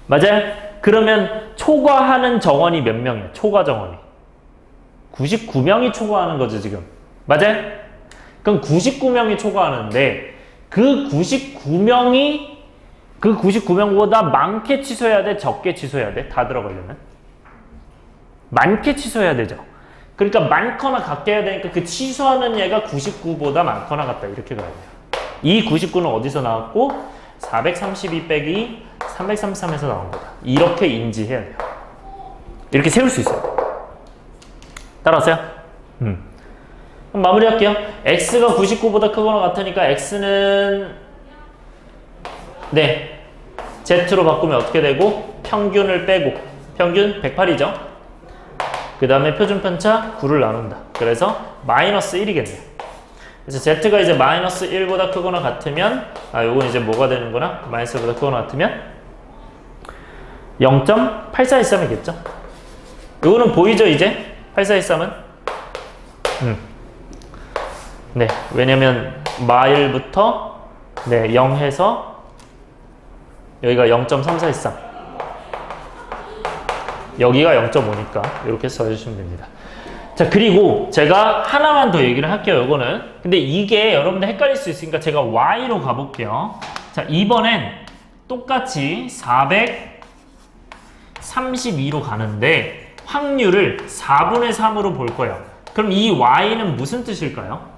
맞아요? 그러면 초과하는 정원이 몇 명이에요? 초과 정원이 99명이 초과하는 거죠 지금. 맞아요? 그럼 99명이 초과하는데 그 99명보다 많게 취소해야 돼? 적게 취소해야 돼? 다 들어가려면? 많게 취소해야 되죠. 그러니까 많거나 같게 해야 되니까 그 취소하는 얘가 99보다 많거나 같다. 이렇게 가야 돼요. 이 99는 어디서 나왔고 432 빼기 333에서 나온 거다. 이렇게 인지해야 돼요. 이렇게 세울 수 있어요. 따라왔어요? 그럼 마무리할게요. X가 99보다 크거나 같으니까 X는 네 Z로 바꾸면 어떻게 되고 평균을 빼고 평균 108이죠. 그 다음에 표준편차 9를 나눈다. 그래서 마이너스 1이겠네요. 그래서 Z가 이제 마이너스 1보다 크거나 같으면 요건 이제 뭐가 되는구나? 마이너스 1보다 크거나 같으면 0.8413이겠죠. 요거는 보이죠 이제? 8413은? 네, 왜냐면 마일부터 네, 0 해서 여기가 0.3413 여기가 0.5니까 이렇게 써주시면 됩니다. 자, 그리고 제가 하나만 더 얘기를 할게요. 요거는 근데 이게 여러분들 헷갈릴 수 있으니까 제가 Y로 가볼게요. 자, 이번엔 똑같이 432로 가는데 확률을 4분의 3으로 볼 거예요. 그럼 이 Y는 무슨 뜻일까요?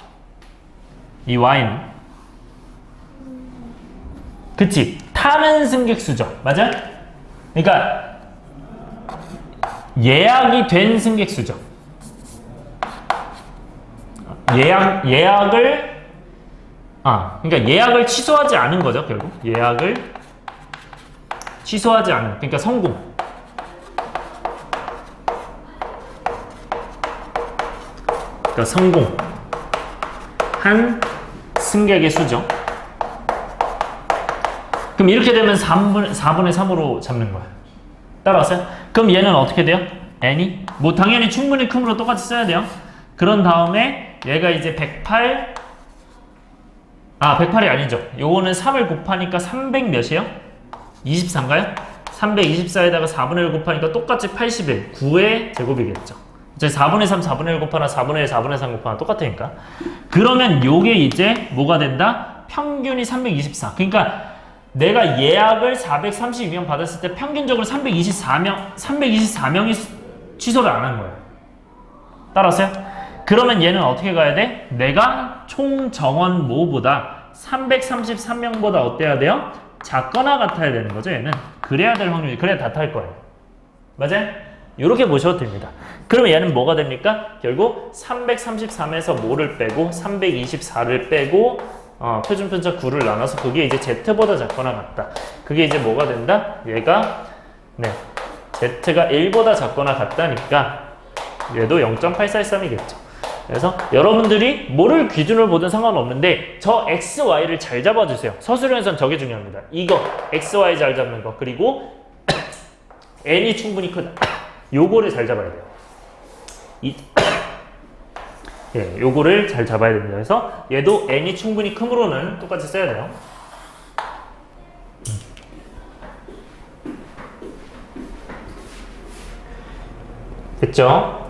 이 Y는 그치? 타는 승객수죠. 맞아? 그러니까 예약이 된 승객수죠. 그러니까 예약을 취소하지 않은 거죠, 결국. 예약을 취소하지 않은, 그러니까 성공. 그러니까 성공한 승객의 수죠. 그럼 이렇게 되면 4분의 3으로 잡는 거예요. 따라왔어요? 그럼 얘는 어떻게 돼요? n이? 뭐 당연히 충분히 크므로 똑같이 써야 돼요. 그런 다음에 얘가 이제 108이 아니죠. 요거는 3을 곱하니까 300 몇이에요? 24인가요? 324에다가 4분의 1 곱하니까 똑같이 81, 9의 제곱이겠죠. 이제 4분의 3, 4분의 1 곱하나 4분의 1, 4분의 3 곱하나 똑같으니까. 그러면 요게 이제 뭐가 된다? 평균이 324. 그러니까 내가 예약을 432명 받았을 때 평균적으로 324명이 취소를 안 한 거예요. 따라서요? 그러면 얘는 어떻게 가야 돼? 내가 총 정원 모보다 333명보다 어때야 돼요? 작거나 같아야 되는 거죠, 얘는. 그래야 될 확률이, 그래야 다 탈 거예요. 맞아요? 이렇게 보셔도 됩니다. 그러면 얘는 뭐가 됩니까? 결국 333에서 뭐를 빼고 324를 빼고 표준편차 9를 나눠서 그게 이제 Z보다 작거나 같다. 그게 이제 뭐가 된다? 얘가 네 Z가 1보다 작거나 같다니까 얘도 0.843이겠죠. 그래서 여러분들이 뭐를 기준으로 보든 상관없는데 저 X, Y를 잘 잡아주세요. 서술형에서는 저게 중요합니다. 이거 X, Y 잘 잡는 거 그리고 N이 충분히 크다. 요거를 잘 잡아야 돼요. 예, 요거를 잘 잡아야 됩니다. 그래서 얘도 n이 충분히 크므로는 똑같이 써야 돼요. 됐죠?